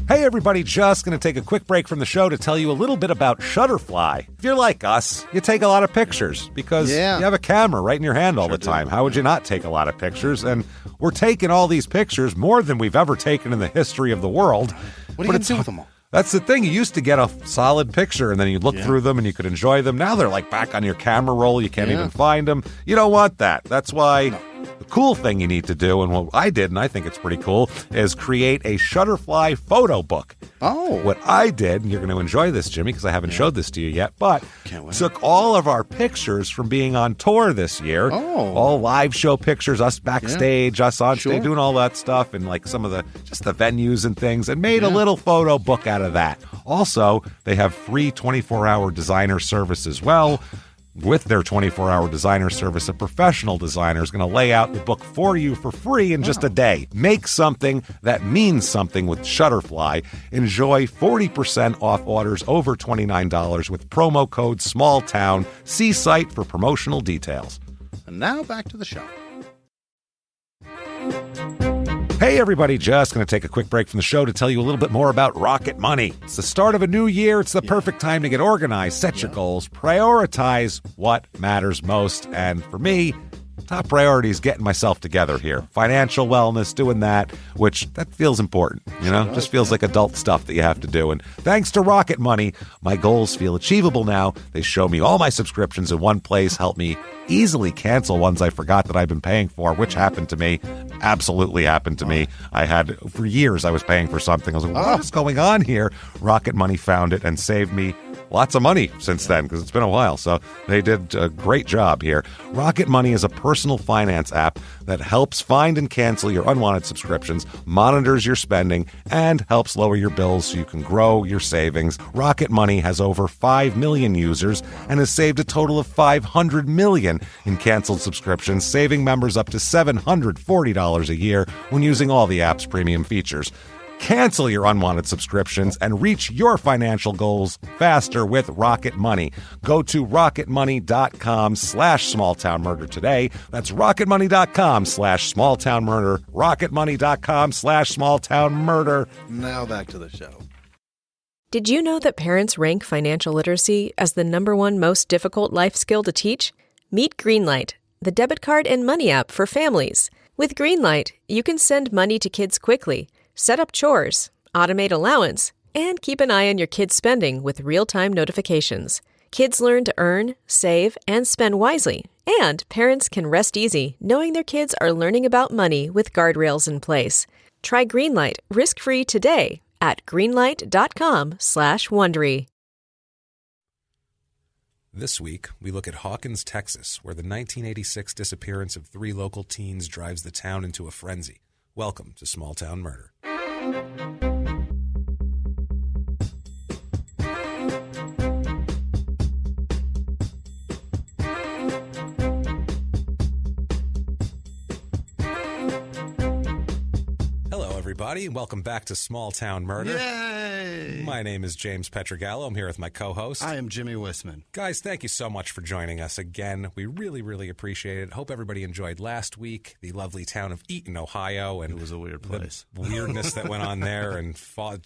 Hey everybody, just going to take a quick break from the show to tell you a little bit about Shutterfly. If you're like us, you take a lot of pictures because you have a camera right in your hand all the time. How would you not take a lot of pictures? And we're taking all these pictures, more than we've ever taken in the history of the world. What are you going to do with them all? That's the thing. You used to get a solid picture, and then you'd look through them, and you could enjoy them. Now they're like back on your camera roll. You can't even find them. You don't want that. That's why the cool thing you need to do, and what I did, and I think it's pretty cool, is create a Shutterfly photo book. Oh. What I did, and you're going to enjoy this, Jimmy, because I haven't showed this to you yet, but took all of our pictures from being on tour this year. Oh. All live show pictures, us backstage, us on stage, doing all that stuff, and like some of the venues and things, and made a little photo book out of that. Also, they have free 24-hour designer service as well. With their 24-hour designer service, a professional designer is going to lay out the book for you for free in just a day. Make something that means something with Shutterfly. Enjoy 40% off orders over $29 with promo code SMALLTOWN. See site for promotional details. And now back to the show. Hey everybody, just going to take a quick break from the show to tell you a little bit more about Rocket Money. It's the start of a new year. It's the perfect time to get organized, set your goals, prioritize what matters most. And for me, top priority is getting myself together here. Financial wellness, doing that, which that feels important, just feels like adult stuff that you have to do. And thanks to Rocket Money, my goals feel achievable now. They show me all my subscriptions in one place, help me easily cancel ones I forgot that I've been paying for, which happened to me. Absolutely happened to me. For years, I was paying for something. I was like, what is going on here? Rocket Money found it and saved me lots of money since then, because it's been a while. So they did a great job here. Rocket Money is a personal finance app that helps find and cancel your unwanted subscriptions, monitors your spending, and helps lower your bills so you can grow your savings. Rocket Money has over 5 million users and has saved a total of $500 million in canceled subscriptions, saving members up to $740 a year when using all the app's premium features. Cancel your unwanted subscriptions and reach your financial goals faster with Rocket Money. Go to rocketmoney.com/smalltownmurder today. That's rocketmoney.com/smalltownmurder. rocketmoney.com/smalltownmurder. Now back to the show. Did you know that parents rank financial literacy as the #1 most difficult life skill to teach? Meet Greenlight, the debit card and money app for families. With Greenlight, you can send money to kids quickly, set up chores, automate allowance, and keep an eye on your kids' spending with real-time notifications. Kids learn to earn, save, and spend wisely, and parents can rest easy knowing their kids are learning about money with guardrails in place. Try Greenlight risk-free today at greenlight.com/Wondery. This week, we look at Hawkins, Texas, where the 1986 disappearance of 3 local teens drives the town into a frenzy. Welcome to Small Town Murder. Hello, everybody, and welcome back to Small Town Murder. Yay! My name is James Pietragallo. I'm here with my co-host. I am Jimmy Whisman. Guys, thank you so much for joining us again. We really, really appreciate it. Hope everybody enjoyed last week, the lovely town of Eaton, Ohio. And it was a weird place. The weirdness that went on there. And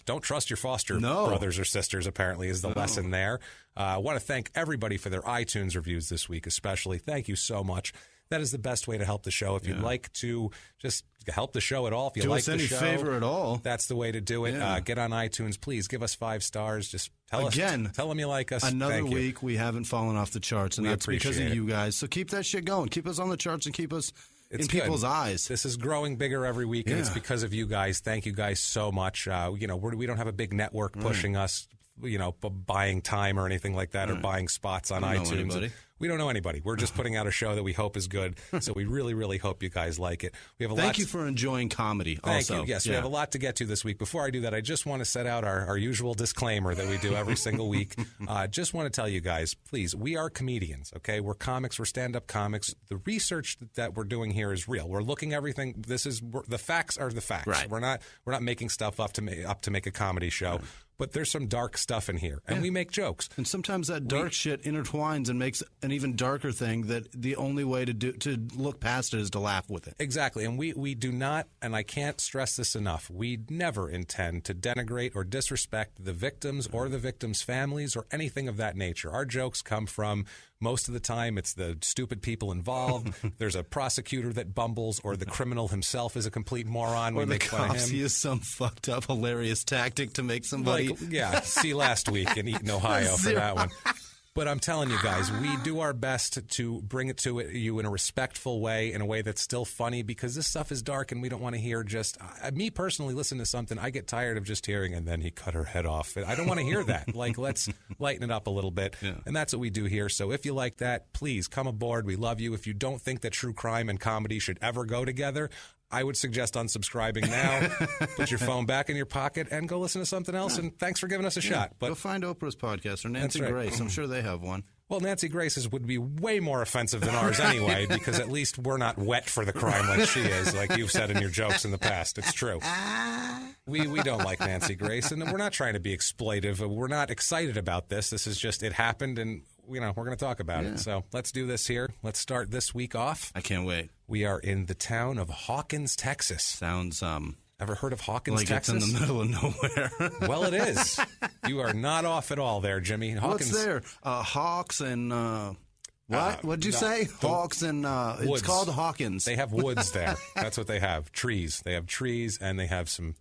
don't trust your foster brothers or sisters, apparently, is the lesson there. I want to thank everybody for their iTunes reviews this week, especially. Thank you so much. That is the best way to help the show. If you'd like to just help the show at all, if you like the show, do us any favor at all, that's the way to do it. Yeah. Get on iTunes, please. Give us 5 stars. Just tell them you like us. Another week we haven't fallen off the charts, and that's because of you guys. So keep that shit going. Keep us on the charts and keep us in people's eyes. This is growing bigger every week, and it's because of you guys. Thank you guys so much. We don't have a big network pushing us, buying time or anything like that, or buying spots on iTunes. We don't know anybody. We're just putting out a show that we hope is good. So we really, really hope you guys like it. We have Thank you for enjoying comedy. Thank you. Yes, we have a lot to get to this week. Before I do that, I just want to set out our usual disclaimer that we do every single week. Just want to tell you guys, please, we are comedians, okay? We're comics. We're stand-up comics. The research that we're doing here is real. We're looking everything. The facts are the facts. Right. We're not making stuff up to make a comedy show. Right. But there's some dark stuff in here, and we make jokes. And sometimes that dark shit intertwines and makes an even darker thing that the only way to look past it is to laugh with it. Exactly. And we do not, and I can't stress this enough, we never intend to denigrate or disrespect the victims or the victims' families or anything of that nature. Our jokes come from, most of the time, it's the stupid people involved. There's a prosecutor that bumbles, or the criminal himself is a complete moron. Or the cops use some fucked up, hilarious tactic to make somebody... see last week in Eaton, Ohio for that one. But I'm telling you guys, we do our best to bring it to you in a respectful way, in a way that's still funny, because this stuff is dark and we don't want to hear just... me personally, listen to something, I get tired of just hearing, and then he cut her head off. I don't want to hear that. Let's lighten it up a little bit. Yeah. And that's what we do here. So if you like that, please come aboard. We love you. If you don't think that true crime and comedy should ever go together, I would suggest unsubscribing now. Put your phone back in your pocket and go listen to something else. And thanks for giving us a shot. But go find Oprah's podcast or Nancy Grace. I'm sure they have one. Well, Nancy Grace's would be way more offensive than ours anyway, because at least we're not wet for the crime like she is, like you've said in your jokes in the past. It's true. We don't like Nancy Grace, and we're not trying to be exploitive. We're not excited about this. This is just, it happened, and we're going to talk about it. So let's do this here. Let's start this week off. I can't wait. We are in the town of Hawkins, Texas. Sounds ever heard of Hawkins, like Texas? It's in the middle of nowhere. Well, it is. You are not off at all there, Jimmy. Hawkins. What's there? Hawks and what? What'd you say? Hawks and it's called Hawkins. They have woods there. That's what they have. Trees. They have trees, and they have some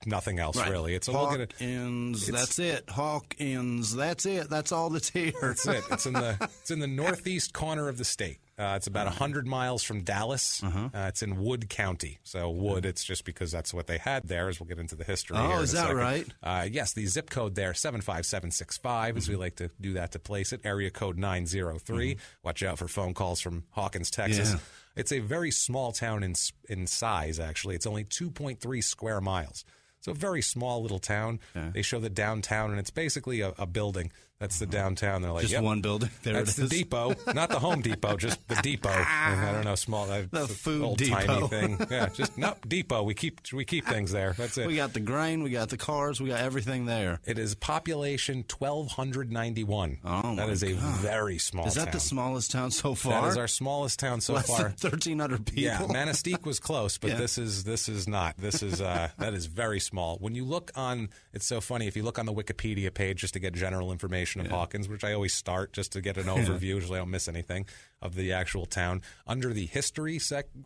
nothing else really. It's a Hawkins. That's it. Hawkins. That's it. That's all that's here. That's it. It's in the northeast corner of the state. It's about 100 miles from Dallas. It's in Wood County. So Wood, it's just because that's what they had there, as we'll get into the history here. Oh, is that right? Yes, the zip code there, 75765, as we like to do that to place it. Area code 903. Watch out for phone calls from Hawkins, Texas. Yeah. It's a very small town in size, actually. It's only 2.3 square miles. So a very small little town. Yeah. They show the downtown, and it's basically a building. That's the downtown. They're like, just one building. That's the depot, not the Home Depot, just the depot. I don't know, small, the food old depot timey thing. Yeah, just depot. We keep things there. That's it. We got the grain, we got the cars, we got everything there. It is population 1,291. Oh, that is a very small. Is that town. The smallest town so far? That is our smallest town so far. 1,300 people. Yeah, Manistee was close, but this is not. This is that is very small. When you look on, it's so funny. If you look on the Wikipedia page just to get general information of Hawkins, which I always start just to get an overview, usually I don't miss anything of the actual town. Under the history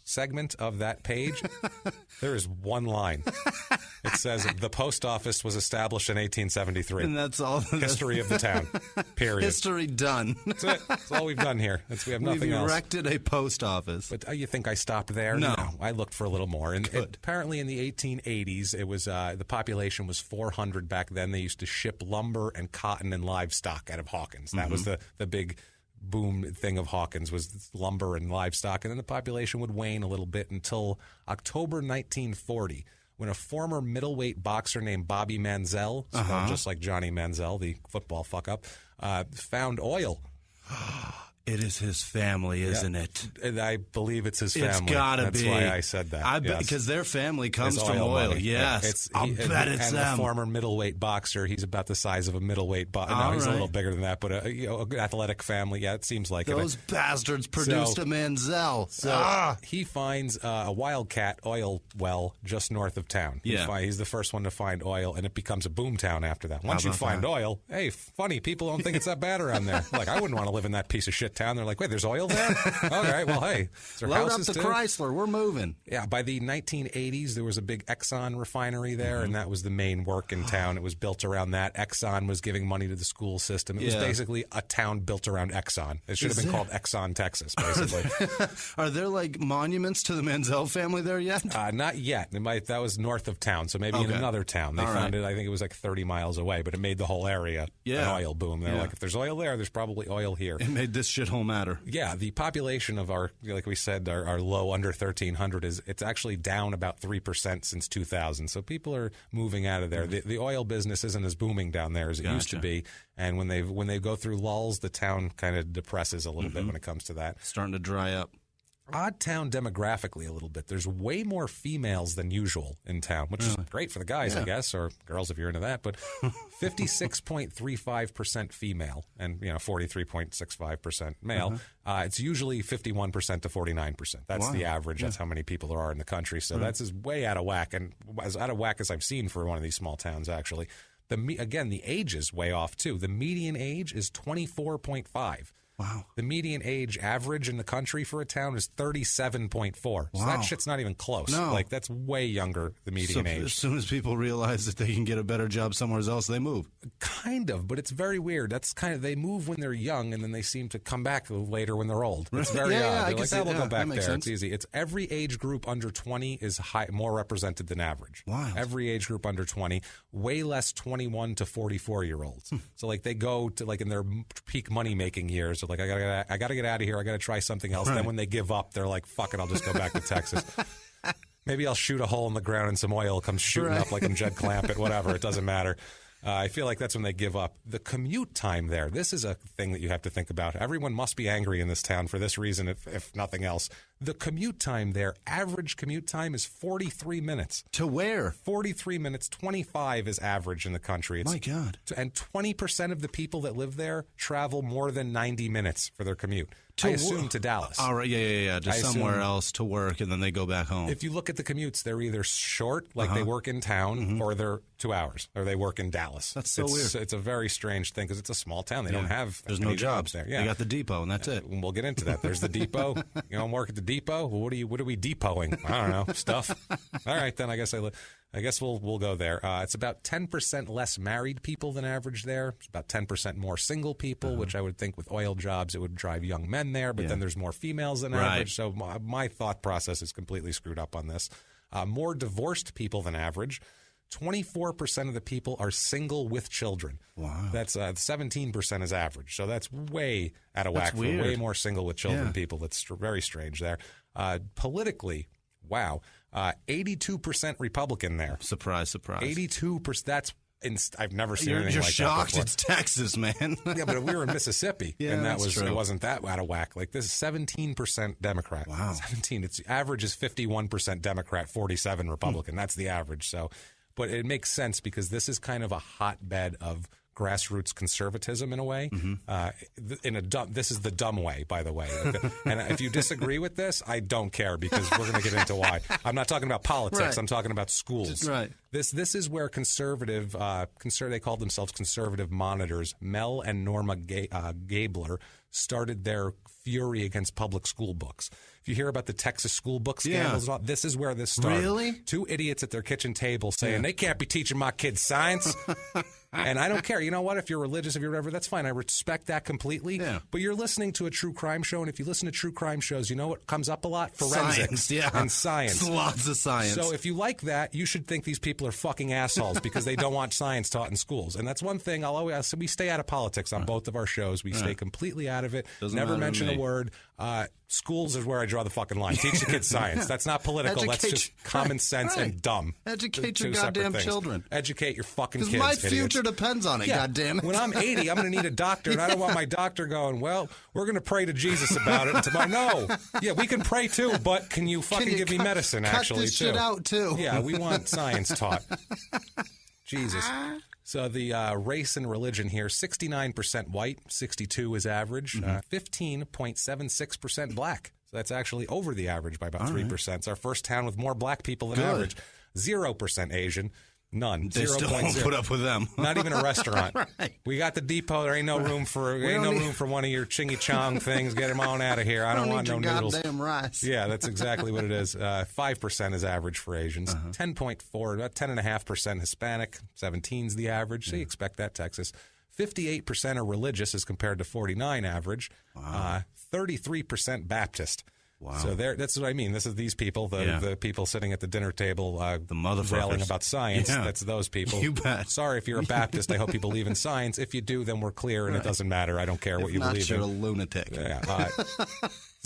segment of that page, there is one line. It says the post office was established in 1873. And that's all. History of the town. Period. History done. That's it. That's all we've done here. We have nothing else. We've erected a post office. But you think I stopped there? No. I looked for a little more. And apparently in the 1880s, it was the population was 400 back then. They used to ship lumber and cotton and livestock out of Hawkins. That was the big boom thing of Hawkins, was lumber and livestock. And then the population would wane a little bit until October 1940, when a former middleweight boxer named Bobby Manziel, spelled just like Johnny Manziel, the football fuck-up, found oil. It is his family, isn't it? I believe it's his family. It's gotta be. That's why I said that. I bet, because their family comes from oil. Yes, I bet it's them. And the former middleweight boxer, he's about the size of a middleweight boxer. No, he's a little bigger than that, but an athletic family. Yeah, it seems like those bastards produced a Manziel. So he finds a wildcat oil well just north of town. He's the first one to find oil, and it becomes a boom town after that. Once you find oil, hey, funny, people don't think it's that bad around there. Like, I wouldn't want to live in that piece of shit town. They're like, wait, there's oil there? All right, well, hey. Load up the Chrysler. We're moving. Yeah, by the 1980s, there was a big Exxon refinery there, and that was the main work in town. It was built around that. Exxon was giving money to the school system. It was basically a town built around Exxon. It should have been called Exxon, Texas, basically. Are there, like, monuments to the Manziel family there yet? Not yet. That was north of town, so maybe in another town. They found it, I think it was like 30 miles away, but it made the whole area an oil boom. They're like, if there's oil there, there's probably oil here. It made this shithole matter. Yeah, the population of our, like we said, our low under 1,300 it's actually down about 3% since 2000. So people are moving out of there. The oil business isn't as booming down there as it used to be. And when they go through lulls, the town kind of depresses a little bit when it comes to that. Starting to dry up. odd town demographically a little bit. There's way more females than usual in town, which is great for the guys, I guess, or girls if you're into that. But 56.35% female and 43.65% male. It's usually 51% to 49%. That's the average. That's how many people there are in the country. So that's way out of whack, and as out of whack as I've seen for one of these small towns, actually. The age is way off, too. The median age is 24.5. Wow. The median age average in the country for a town is 37.4. So that shit's not even close. No. Like, that's way younger, the median age. As soon as people realize that they can get a better job somewhere else, they move. Kind of, but it's very weird. That's they move when they're young, and then they seem to come back later when they're old. It's very odd. They're like, we'll go back there. Sense. It's easy. It's every age group under 20 is more represented than average. Wow. Every age group under 20, way less 21 to 44-year-olds. So, like, they go to, like, in their peak money-making years, like, I gotta get out of here. I gotta try something else. Then when they give up, they're like, fuck it, I'll just go back to Texas. Maybe I'll shoot a hole in the ground and some oil comes shooting up like I'm Jed Clampett, whatever. It doesn't matter. I feel like that's when they give up. The commute time there, this is a thing that you have to think about. Everyone must be angry in this town for this reason, if nothing else. The commute time there, average commute time is 43 minutes. To where? 43 minutes. 25 is average in the country. My God. And 20% of the people that live there travel more than 90 minutes for their commute. I assume to Dallas. All right, yeah. Just somewhere else to work, and then they go back home. If you look at the commutes, they're either short, like they work in town, or they're 2 hours, or they work in Dallas. That's so weird. It's a very strange thing because it's a small town. They don't have There's any no jobs there. They got the depot, and that's it. We'll get into that. There's the depot. You don't work at the depot? Well, what are we depoting? I don't know. Stuff. All right, then I guess we'll go there. It's about 10% less married people than average there. It's about 10% more single people, which I would think with oil jobs it would drive young men there. But then there's more females than average. So my thought process is completely screwed up on this. More divorced people than average. 24% of the people are single with children. Wow. That's 17% is average. So that's way out of whack for way more single with children people. That's very strange there. Politically, wow. 82% Republican there. Surprise. 82%. That's I've never seen anything like that. You're shocked. Before. It's Texas, man. Yeah, but we were in Mississippi, and that true. It wasn't that out of whack. Like this is 17% Democrat. Wow. 17. Its average is 51% Democrat, 47 Republican. That's the average. So, but it makes sense because this is kind of a hotbed of grassroots conservatism in a way. This is the dumb way, by the way. And if you disagree with this, I don't care because we're going to get into why. I'm not talking about politics. Right. I'm talking about schools. Right. This is where they called themselves conservative monitors. Mel and Norma Gabler started their fury against public school books. If you hear about the Texas school book scandals, this is where this started. Really? Two idiots at their kitchen table saying, they can't be teaching my kids science. And I don't care. You know what? If you're religious, if you're whatever, that's fine. I respect that completely. Yeah. But you're listening to a true crime show, and if you listen to true crime shows, you know what comes up a lot? Forensics and science. Lots of science. So if you like that, you should think these people are fucking assholes because they don't want science taught in schools. And that's one thing we stay out of politics on both of our shows. We stay completely out of it. Never mention a word. Schools is where I draw the fucking line. Teach the kids science. That's not political. That's just common sense and dumb. Educate your goddamn children. Educate your fucking kids. Because my future depends on it, goddammit. When I'm 80, I'm going to need a doctor, and I don't want my doctor going, well, we're going to pray to Jesus about it. And tomorrow, no. Yeah, we can pray too, but can you fucking give me medicine, actually, cut this shit out, too. Yeah, we want science taught. Jesus. So the race and religion here, 69% white, 62 is average, 15.76% black. So that's actually over the average by about 3%. It's our first town with more black people than average. 0% Asian. None. They still won't put up with them. Not even a restaurant. Right. We got the depot. There ain't no room for room for one of your chingy chong things. Get them on out of here. I don't want no noodles. Goddamn rice. Yeah, that's exactly what it is. 5% is average for Asians. 10.4, about 10.5% Hispanic. 17's the average. So you expect that, Texas. 58% are religious as compared to 49 average. 33% Baptist. Wow. So that's what I mean. This is these people, the people sitting at the dinner table, the motherfuckers railing about science. Yeah. That's those people. You bet. Sorry if you're a Baptist. I hope you believe in science. If you do, then we're clear, and it doesn't matter. I don't care what you believe in. You're a lunatic. Yeah.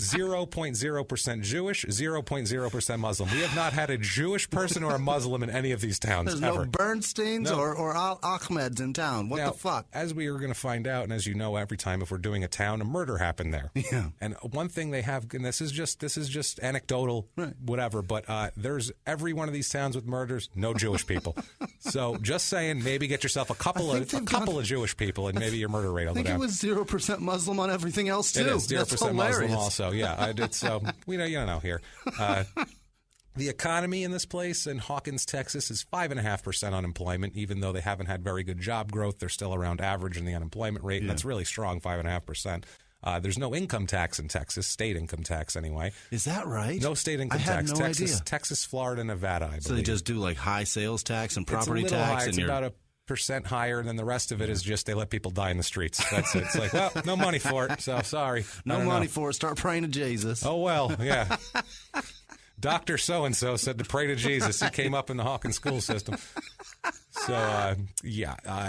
0.0% Jewish, 0.0% Muslim. We have not had a Jewish person or a Muslim in any of these towns There's ever. no Bernsteins or Ahmeds in town. What now, the fuck? As we are going to find out, and as you know, every time if we're doing a town, a murder happened there. Yeah. And one thing they have, and this is just anecdotal, right, whatever, but there's every one of these towns with murders, no Jewish people. So just saying, maybe get yourself a couple of Jewish people, and maybe your murder rate will go down. I think it was 0% Muslim on everything else too. It is 0% Muslim also. Yeah, it's you don't know here. The economy in this place in Hawkins, Texas, is 5.5% unemployment. Even though they haven't had very good job growth, they're still around average in the unemployment rate, and that's really strong, 5.5%. There's no income tax in Texas, state income tax anyway. Is that right? No state income tax. I had no idea. Texas, Florida, Nevada, I believe. So they just do like high sales tax and property tax? High. It's about a % higher, and then the rest of it is just they let people die in the streets. That's it. It's like, well, no money for it, so sorry. No money for it. Start praying to Jesus. Oh, well, yeah. Dr. So-and-so said to pray to Jesus. He came up in the Hawkins school system. So,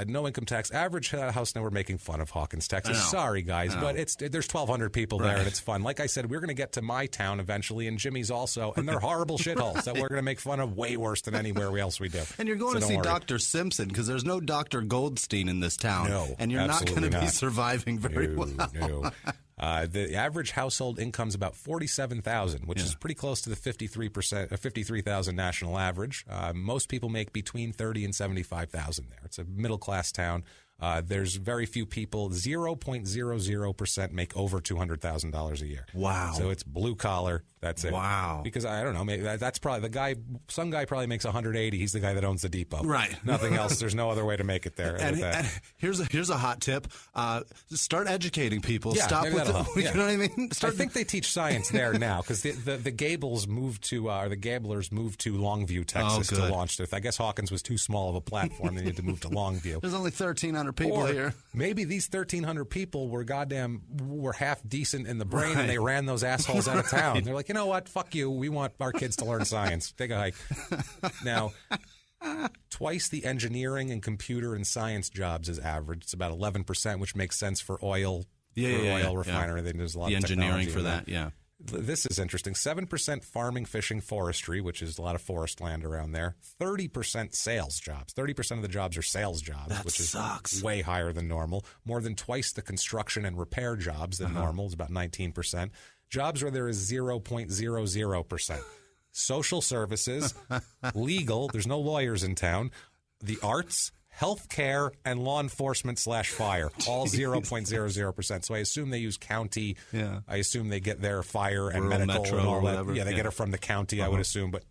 no income tax. Average house, now we're making fun of Hawkins, Texas. Sorry, guys, but there's 1,200 people there, and it's fun. Like I said, we're going to get to my town eventually, and Jimmie's also, and they're horrible shitholes that we're going to make fun of way worse than anywhere else we do. And you're going to see Dr. Simpson, because there's no Dr. Goldstein in this town. No, and you're not going to be surviving very well. No. The average household income is about $47,000, which is pretty close to the 53,000 national average. Most people make between $30,000 and $75,000 there. It's a middle class town. There's very few people. 0.00% make over $200,000 a year. Wow! So it's blue collar. That's it. Wow! Because I don't know. Maybe that's probably the guy. Some guy probably makes 180. He's the guy that owns the depot. Right. Nothing else. There's no other way to make it there. And here's a hot tip. Start educating people. Yeah, Stop with you know what I mean? I think they teach science there now because the Gables moved to the Gablers moved to Longview, Texas to launch this. I guess Hawkins was too small of a platform. They needed to move to Longview. There's only 1,300 people here. Maybe these 1,300 people were half decent in the brain, and they ran those assholes out of town. They're like, you know what? Fuck you. We want our kids to learn science. Take a hike. Now, twice the engineering and computer and science jobs is average. It's about 11%, which makes sense for oil. Oil refinery. Yeah. There's a lot of engineering for that. Yeah. This is interesting. 7% farming, fishing, forestry, which is a lot of forest land around there. 30% sales jobs. 30% of the jobs are sales jobs, which is way higher than normal. More than twice the construction and repair jobs than normal is about 19%. Jobs where there is 0.00%. Social services, legal, there's no lawyers in town, the arts, healthcare, and law enforcement /fire, all 0.00%. So I assume they use county. Yeah. I assume they get their fire and rural medical metro and all or that. whatever. Yeah, they get it from the county, I would assume, but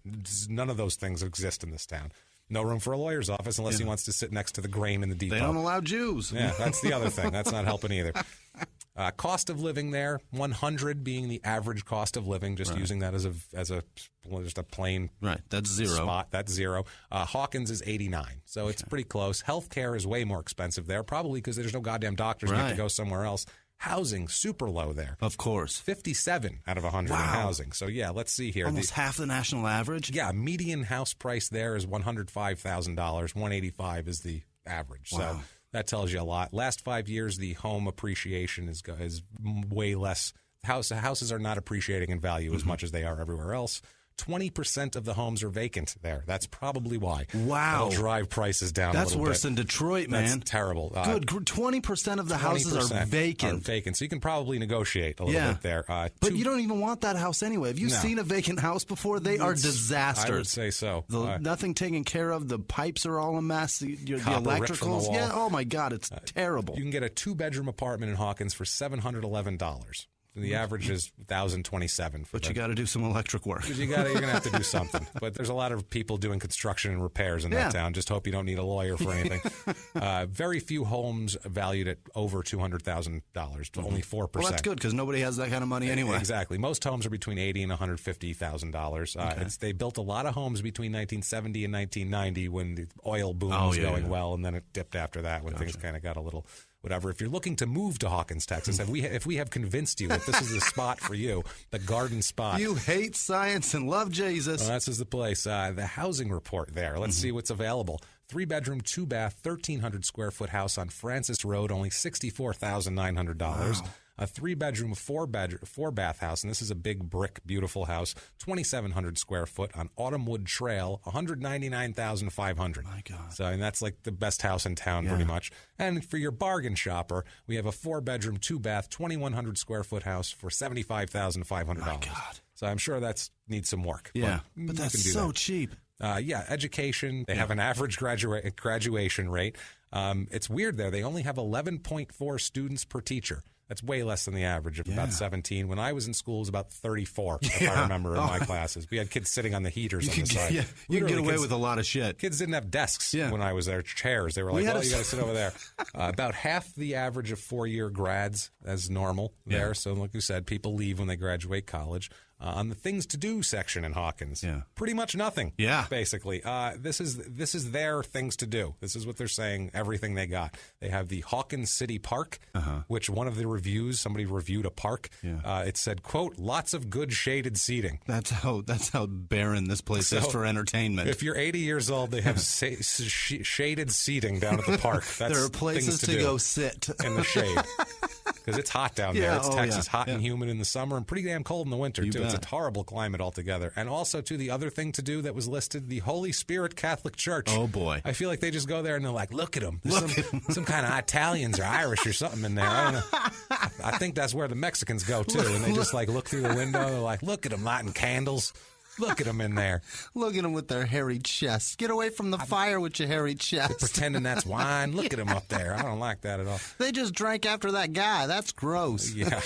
none of those things exist in this town. No room for a lawyer's office unless he wants to sit next to the grain in the depot. They don't allow Jews. Yeah, that's the other thing. That's not helping either. Cost of living there, 100 being the average cost of living, just using that as just a plain that's zero spot. That's zero. Hawkins is 89, so it's pretty close. Healthcare is way more expensive there, probably because there's no goddamn doctors. You have to go somewhere else. Housing, super low there. Of course. 57 out of 100 in housing. So, let's see here. Almost half the national average? Yeah, median house price there is $105,000. $185 is the average. Wow. So that tells you a lot. Last 5 years, the home appreciation is way less. Houses are not appreciating in value as much as they are everywhere else. 20% of the homes are vacant there. That's probably why. Wow. That'll drive prices down a little bit. That's worse than Detroit, man. That's terrible. Good. 20% of the houses are vacant. So you can probably negotiate a little bit there. But you don't even want that house anyway. Have you seen a vacant house before? They are disasters. I would say so. Nothing taken care of. The pipes are all a mess. The electricals. Yeah. Oh, my God. It's terrible. You can get a 2-bedroom apartment in Hawkins for $711. The average is $1,027. But you got to do some electric work. You're going to have to do something. But there's a lot of people doing construction and repairs in that town. Just hope you don't need a lawyer for anything. Very few homes valued at over $200,000. Only 4%. Well, that's good because nobody has that kind of money anyway. Exactly. Most homes are between $80,000 and $150,000. They built a lot of homes between 1970 and 1990 when the oil boom was going well, and then it dipped after that when things kind of got a little... Whatever. If you're looking to move to Hawkins, Texas, if we have convinced you that this is the spot for you, the garden spot. You hate science and love Jesus. Well, this is the place. The housing report there. Let's see what's available. 3-bedroom, 2-bath, 1,300 square foot house on Francis Road, only $64,900. a 3-bedroom, 4-bath house, and this is a big brick, beautiful house, 2,700 square foot on Autumnwood Trail, $199,500. My God. So, and that's like the best house in town, pretty much. And for your bargain shopper, we have a 4-bedroom, 2-bath, 2,100 square foot house for $75,500. My God. So I'm sure that needs some work. Yeah, but that's so cheap. Education. They have an average graduation rate. It's weird there. They only have 11.4 students per teacher. That's way less than the average of about 17. When I was in school, it was about 34, if I remember, in my classes. We had kids sitting on the heaters on the side. Yeah, you can get away with a lot of shit. Kids didn't have desks when I was there, chairs. They were like, well, you got to sit over there. About half the average of 4-year grads as normal there. So like you said, people leave when they graduate college. On the things to do section in Hawkins, pretty much nothing. Yeah, basically, this is their things to do. This is what they're saying. Everything they got. They have the Hawkins City Park, which one of the reviews, somebody reviewed a park. It said, "quote lots of good shaded seating." That's how barren this place is for entertainment. If you're 80 years old, they have shaded seating down at the park. That's there are places to go sit in the shade. Because it's hot down there. It's Texas, hot and humid in the summer and pretty damn cold in the winter, too. It's a horrible climate altogether. And also, too, the other thing to do that was listed, the Holy Spirit Catholic Church. Oh, boy. I feel like they just go there and they're like, look at them. There's some kind of Italians or Irish or something in there. I don't know. I think that's where the Mexicans go, too. And they just, like, look through the window. They're like, look at them lighting candles. Look at them in there. Look at them with their hairy chests. Get away from the fire with your hairy chest. Pretending that's wine. Look at them up there. I don't like that at all. They just drank after that guy. That's gross. Yeah.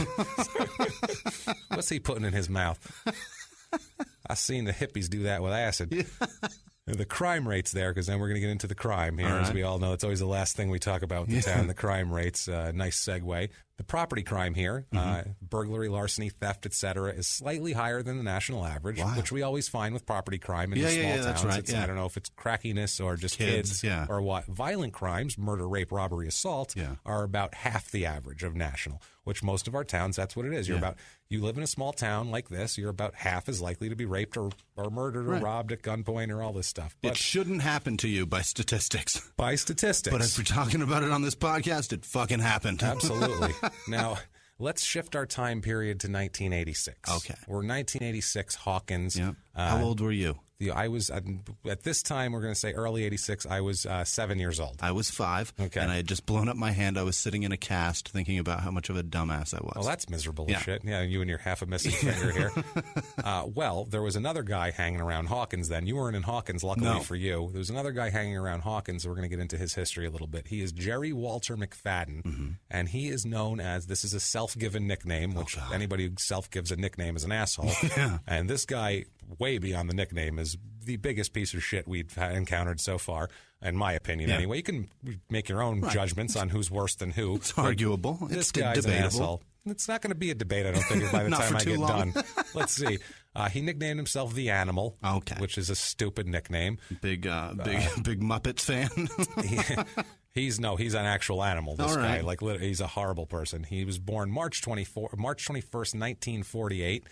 What's he putting in his mouth? I seen the hippies do that with acid. Yeah. The crime rates there, because then we're going to get into the crime here. As we all know, it's always the last thing we talk about with the town, the crime rates. Nice segue. The property crime here, burglary, larceny, theft, etc., is slightly higher than the national average, which we always find with property crime in the small towns. That's right. I don't know if it's crackiness or just kids or what. Violent crimes, murder, rape, robbery, assault, are about half the average of national, which most of our towns, that's what it is. You live in a small town like this, you're about half as likely to be raped or murdered or robbed at gunpoint or all this stuff. But it shouldn't happen to you by statistics. By statistics. But if we're talking about it on this podcast, it fucking happened. Absolutely. Now, let's shift our time period to 1986. Okay. We're 1986 Hawkins. Yep. How old were you? I was, at this time, we're going to say early 86, I was 7 years old. I was 5, and I had just blown up my hand. I was sitting in a cast thinking about how much of a dumbass I was. Well, that's miserable as shit. Yeah, you and your half a missing finger here. Well, there was another guy hanging around Hawkins then. You weren't in Hawkins, luckily for you. There was another guy hanging around Hawkins, so we're going to get into his history a little bit. He is Jerry Walter McFadden, and he is known as, this is a self-given nickname, which anybody who self-gives a nickname is an asshole. And this guy, way beyond the nickname, is the biggest piece of shit we've encountered so far, in my opinion. Anyway, you can make your own judgments on who's worse than who. It's arguable. This guy's an asshole. It's not going to be a debate, I don't think, by the time I get done. Let's see. He nicknamed himself The Animal, which is a stupid nickname. Big Muppets fan. He's an actual animal, this guy. Like, he's a horrible person. He was born March 21st, 1948.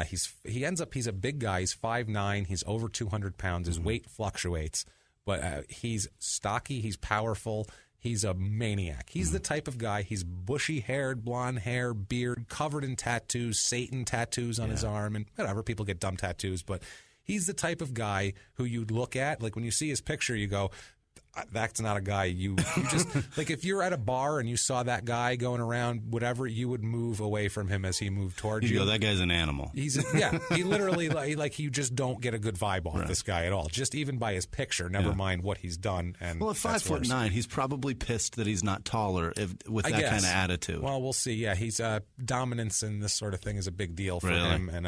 He's a big guy. He's 5'9". He's over 200 pounds. His weight fluctuates, but he's stocky. He's powerful. He's a maniac. He's the type of guy. He's bushy-haired, blonde hair, beard, covered in tattoos, Satan tattoos on his arm, and whatever. People get dumb tattoos, but he's the type of guy who you look at, like when you see his picture, you go, that's not a guy you just like. If you're at a bar and you saw that guy going around, whatever, you would move away from him as he moved towards you. Go, that guy's an animal. He literally like you just don't get a good vibe off this guy at all. Just even by his picture, never mind what he's done. And well, at 5'9", he's probably pissed that he's not taller with that kind of attitude. Well, we'll see. Yeah, he's dominance in this sort of thing is a big deal for him, and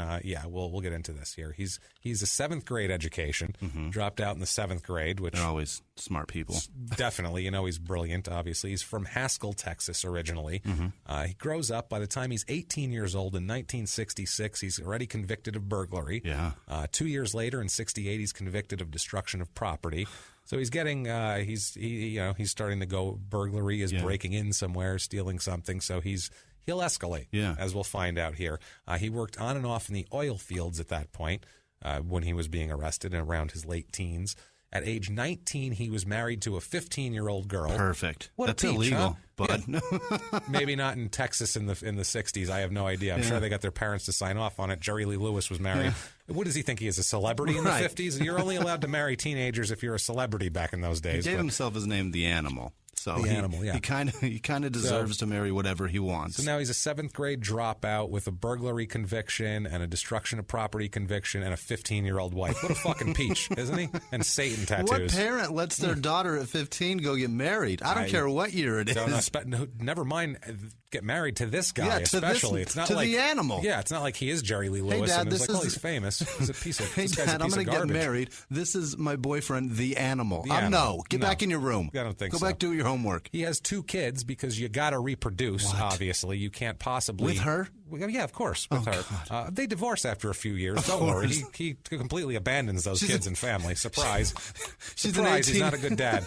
we'll get into this here. He's a 7th grade education, dropped out in the 7th grade, which they're always smart people. Definitely. He's brilliant, obviously. He's from Haskell, Texas, originally. He grows up. By the time he's 18 years old in 1966, he's already convicted of burglary. 2 years later, in 68, he's convicted of destruction of property. So he's getting, he's starting to go burglary, is breaking in somewhere, stealing something. So he'll escalate, as we'll find out here. He worked on and off in the oil fields at that point when he was being arrested and around his late teens. At age 19, he was married to a 15-year-old girl. Perfect. What That's a peach, illegal, huh? but Yeah. Maybe not in Texas in the 60s. I have no idea. I'm sure they got their parents to sign off on it. Jerry Lee Lewis was married. What does he think he is, a celebrity in the 50s? You're only allowed to marry teenagers if you're a celebrity back in those days. He gave himself his name, The Animal. So he kind of deserves to marry whatever he wants. So now he's a 7th grade dropout with a burglary conviction and a destruction of property conviction and a 15-year-old wife. What a fucking peach, isn't he? And Satan tattoos. What parent lets their daughter at 15 go get married? I don't care what year it is. Never mind get married to this guy, especially. It's not to like the animal. Yeah, it's not like he is Jerry Lee Lewis Dad, and it's like, he's famous. He's a piece of. Hey, Dad, I'm going to get married. This is my boyfriend, the animal. No, get back in your room. I don't think so. Go back, do your homework. He has 2 kids because you got to reproduce. What? Obviously, you can't possibly with her. Yeah, of course, with her. They divorce after a few years. Don't worry. He completely abandons those kids and family. Surprise. Surprise, he's not a good dad.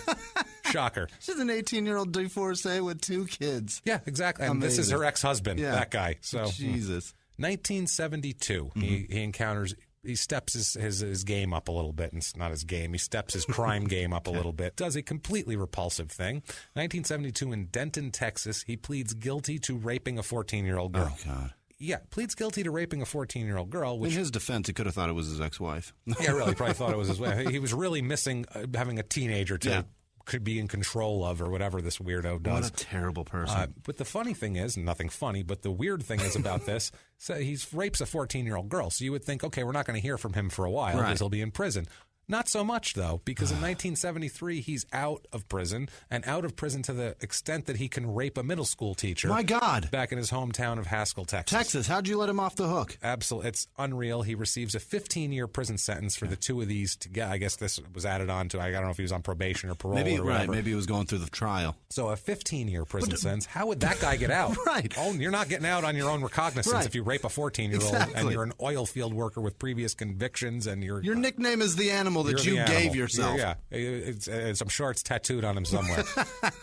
Shocker. She's an 18-year-old divorcee with 2 kids. Yeah, exactly. And this is her ex-husband, that guy. So Jesus. 1972, he encounters... He steps his game up a little bit. And it's not his game. He steps his crime game up a little bit. Does a completely repulsive thing. 1972 in Denton, Texas, he pleads guilty to raping a 14-year-old girl. Oh, God. Yeah, pleads guilty to raping a 14-year-old girl. Which, in his defense, he could have thought it was his ex-wife. Yeah, really, probably thought it was his wife. He was really missing having a teenager to could be in control of or whatever this weirdo does. What a terrible person. But the funny thing is, nothing funny, but the weird thing is about this, so he rapes a 14-year-old girl. So you would think, okay, we're not going to hear from him for a while because he'll be in prison. Not so much, though, because in 1973, he's out of prison, and out of prison to the extent that he can rape a middle school teacher. My God. Back in his hometown of Haskell, Texas. Texas, how'd you let him off the hook? Absolutely. It's unreal. He receives a 15-year prison sentence for the 2 of these together. I guess this was added on to, I don't know if he was on probation or parole or whatever. Right, maybe he was going through the trial. So a 15-year prison sentence. How would that guy get out? Oh, you're not getting out on your own recognizance if you rape a 14-year-old and you're an oil field worker with previous convictions and your nickname is the animal that you gave yourself. Yeah. I'm sure it's tattooed on him somewhere.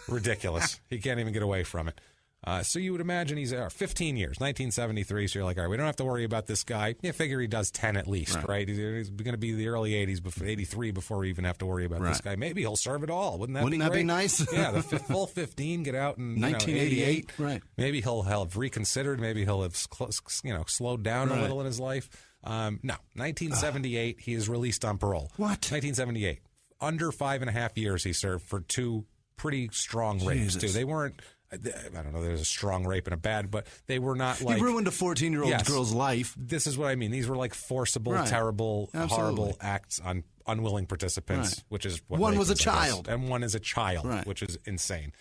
Ridiculous. He can't even get away from it. So you would imagine he's 15 years, 1973. So you're like, all right, we don't have to worry about this guy. You figure he does 10 at least, right? He's going to be the early 80s, 83 before we even have to worry about this guy. Maybe he'll serve it all. Wouldn't that be nice? Yeah, the full 15, get out in 1988. Right. Maybe he'll have reconsidered. Maybe he'll have slowed down a little in his life. No, 1978, he is released on parole. What? 1978. Under 5.5 years he served for 2 pretty strong rapes, too. They weren't, I don't know, there's a strong rape and a bad, but they were not like... He ruined a 14-year-old girl's life. This is what I mean. These were like forcible, terrible, horrible acts on unwilling participants, which is what one was a is, child. And one is a child, which is insane.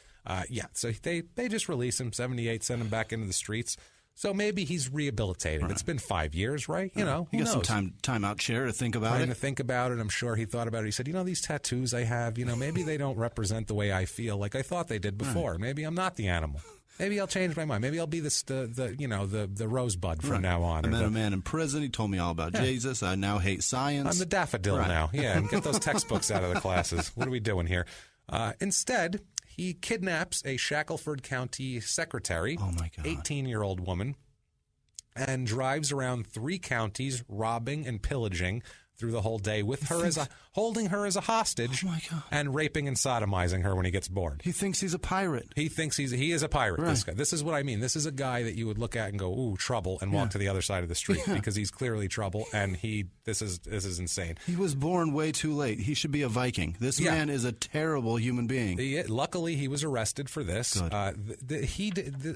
So they just release him, 78, send him back into the streets. So maybe he's rehabilitated. It's been 5 years, right? You know, he got some time out chair to think about it. To think about it. I'm sure he thought about it. He said, these tattoos I have, maybe they don't represent the way I feel like I thought they did before. Maybe I'm not the animal. Maybe I'll change my mind. Maybe I'll be the rosebud from now on. I met a man in prison. He told me all about Jesus. I now hate science. I'm the daffodil now. Yeah, and get those textbooks out of the classes. What are we doing here? Instead, he kidnaps a Shackleford County secretary, 18-year-old woman, and drives around 3 counties, robbing and pillaging through the whole day with her holding her as a hostage and raping and sodomizing her when he gets bored. He thinks he's a pirate. He thinks he is a pirate, this guy. This is what I mean. This is a guy that you would look at and go, ooh, trouble, and walk to the other side of the street because he's clearly trouble, and this is insane. He was born way too late. He should be a Viking. This man is a terrible human being. Luckily, he was arrested for this.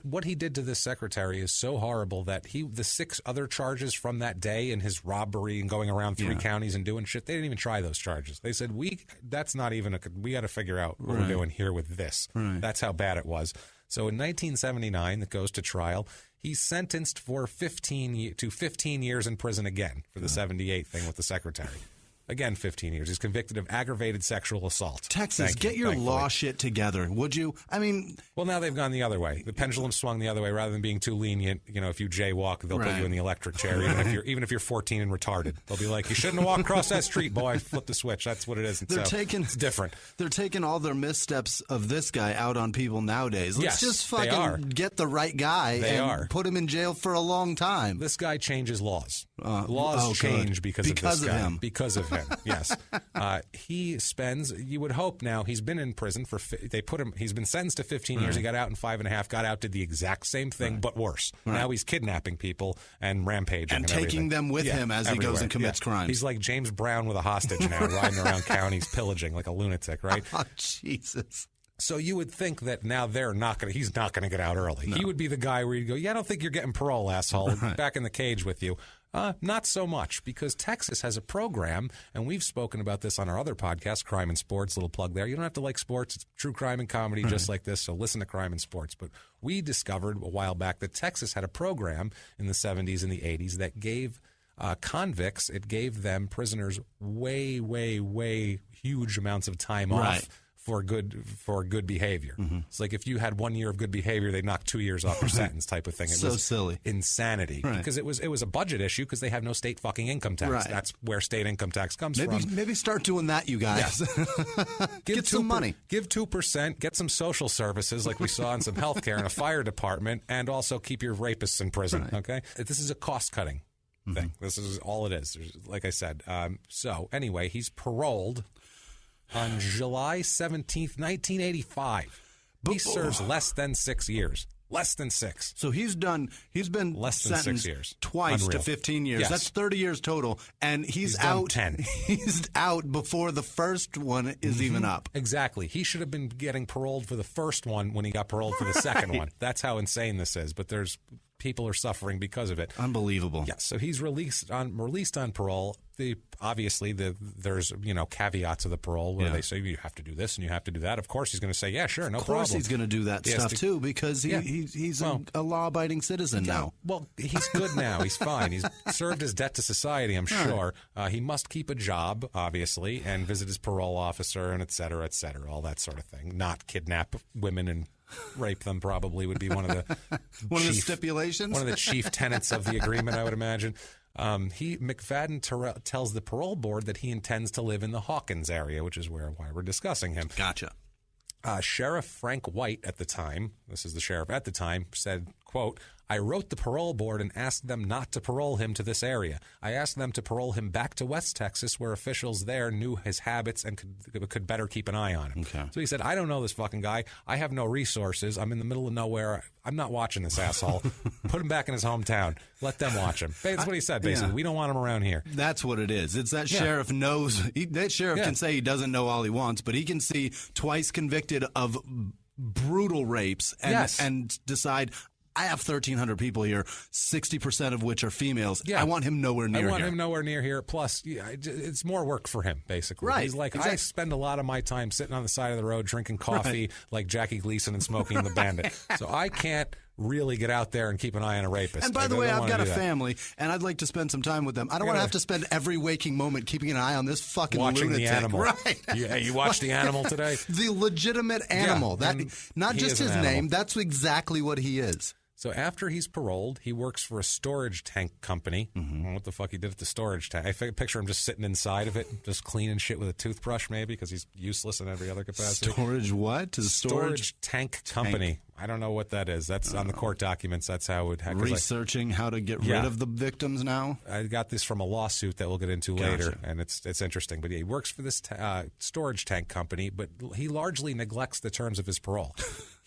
What he did to this secretary is so horrible that the 6 other charges from that day and his robbery and going around 3 counties and doing shit, they didn't even try those charges. They said, we got to figure out what we're doing here with this. That's how bad it was. So in 1979, that goes to trial, he's sentenced for 15 years in prison again for the 78 thing with the secretary. Again, 15 years. He's convicted of aggravated sexual assault. Texas, get your law shit together, would you? I mean... Well, now they've gone the other way. The pendulum swung the other way. Rather than being too lenient, if you jaywalk, they'll put you in the electric chair. Even if you're 14 and retarded, they'll be like, you shouldn't have walked across that street, boy. Flip the switch. That's what it is. It's different. They're taking all their missteps of this guy out on people nowadays. Let's just fucking get the right guy put him in jail for a long time. This guy changes laws. Laws change because of this guy. Him. Because of him. him. Yes. He spends, you would hope now, he's been in prison for, he's been sentenced to 15 years. He got out in 5.5, got out, did the exact same thing, but worse. Now he's kidnapping people and rampaging. And taking them with him as he goes and commits crimes. He's like James Brown with a hostage now, riding around counties pillaging like a lunatic, right? Oh, Jesus. So you would think that now he's not going to get out early. No. He would be the guy where you'd go, yeah, I don't think you're getting parole, asshole. Back in the cage with you. Not so much, because Texas has a program, and we've spoken about this on our other podcast, Crime and Sports, little plug there. You don't have to like sports. It's true crime and comedy just like this, so listen to Crime and Sports. But we discovered a while back that Texas had a program in the 70s and the 80s that gave convicts, it gave them, prisoners, way, way, way huge amounts of time off for good behavior. It's like if you had 1 year of good behavior, they knocked 2 years off your sentence type of thing. It was silly. Insanity. Because it was a budget issue because they have no state fucking income tax. That's where state income tax comes from. Maybe start doing that, you guys. Yes. Get some money. Give 2%, get some social services like we saw in some healthcare and a fire department, and also keep your rapists in prison. Okay? This is a cost-cutting thing. This is all it is. Like I said. So anyway, he's paroled on July 17th, 1985. He serves less than 6 years. Less than 6. So he's been less than 6 years. Twice to 15 years. Yes. That's 30 years total. And he's out 10. He's out before the first one is even up. Exactly. He should have been getting paroled for the first one when he got paroled for the second one. That's how insane this is. But people are suffering because of it. Unbelievable. Yes. So he's released on parole. Obviously, there's caveats of the parole where they say you have to do this and you have to do that. Of course, he's going to say, yeah, sure, no problem. Of course, he's going to do that stuff too because he's a law-abiding citizen now. Well, he's good now. He's fine. He's served his debt to society, I'm sure. He must keep a job, obviously, and visit his parole officer and et cetera, all that sort of thing. Not kidnap women and rape them probably would be one of the stipulations. One of the chief tenets of the agreement, I would imagine. McFadden tells the parole board that he intends to live in the Hawkins area, which is why we're discussing him. Gotcha. Sheriff Frank White at the time, this is the sheriff at the time, said, quote, I wrote the parole board and asked them not to parole him to this area. I asked them to parole him back to West Texas where officials there knew his habits and could better keep an eye on him. Okay. So he said, I don't know this fucking guy. I have no resources. I'm in the middle of nowhere. I'm not watching this asshole. Put him back in his hometown. Let them watch him. That's what he said, basically. We don't want him around here. That's what it is. It's that sheriff knows. That sheriff can say he doesn't know all he wants, but he can see twice convicted of brutal rapes and decide, I have 1,300 people here, 60% of which are females. Yeah. I want him nowhere near here. I want him nowhere near here. Plus, it's more work for him, basically. Right. He's like, I spend a lot of my time sitting on the side of the road drinking coffee like Jackie Gleason and Smoking the Bandit. So I can't really get out there and keep an eye on a rapist. And by the way, I've got a family, and I'd like to spend some time with them. I don't want to have to spend every waking moment keeping an eye on this fucking watching lunatic. The animal. Right. You watched The Animal today? The legitimate animal. Not just his name. That's exactly what he is. So after he's paroled, he works for a storage tank company. I don't know what the fuck he did at the storage tank. I picture him just sitting inside of it, just cleaning shit with a toothbrush maybe because he's useless in every other capacity. Storage what? Storage tank company. I don't know what that is. That's on the court documents. That's how it would. Researching how to get rid of the victims now? I got this from a lawsuit that we'll get into later, and it's interesting. But he works for this storage tank company, but he largely neglects the terms of his parole.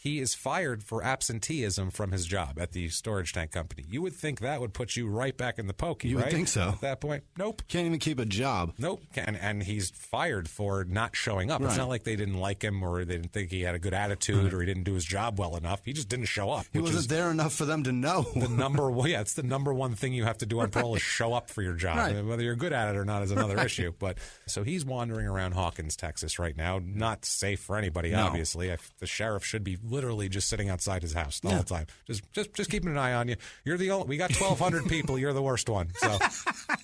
He is fired for absenteeism from his job at the storage tank company. You would think that would put you right back in the pokey, You would think so. At that point, nope. Can't even keep a job. Nope. And he's fired for not showing up. Right. It's not like they didn't like him or they didn't think he had a good attitude or he didn't do his job well enough. He just didn't show up. He wasn't there enough for them to know. It's the number one thing you have to do on parole is show up for your job. Right. Whether you're good at it or not is another issue. But so he's wandering around Hawkins, Texas right now. Not safe for anybody, obviously. The sheriff should be literally just sitting outside his house the whole time. Just keeping an eye on you. You're the only. We got 1,200 people. You're the worst one. So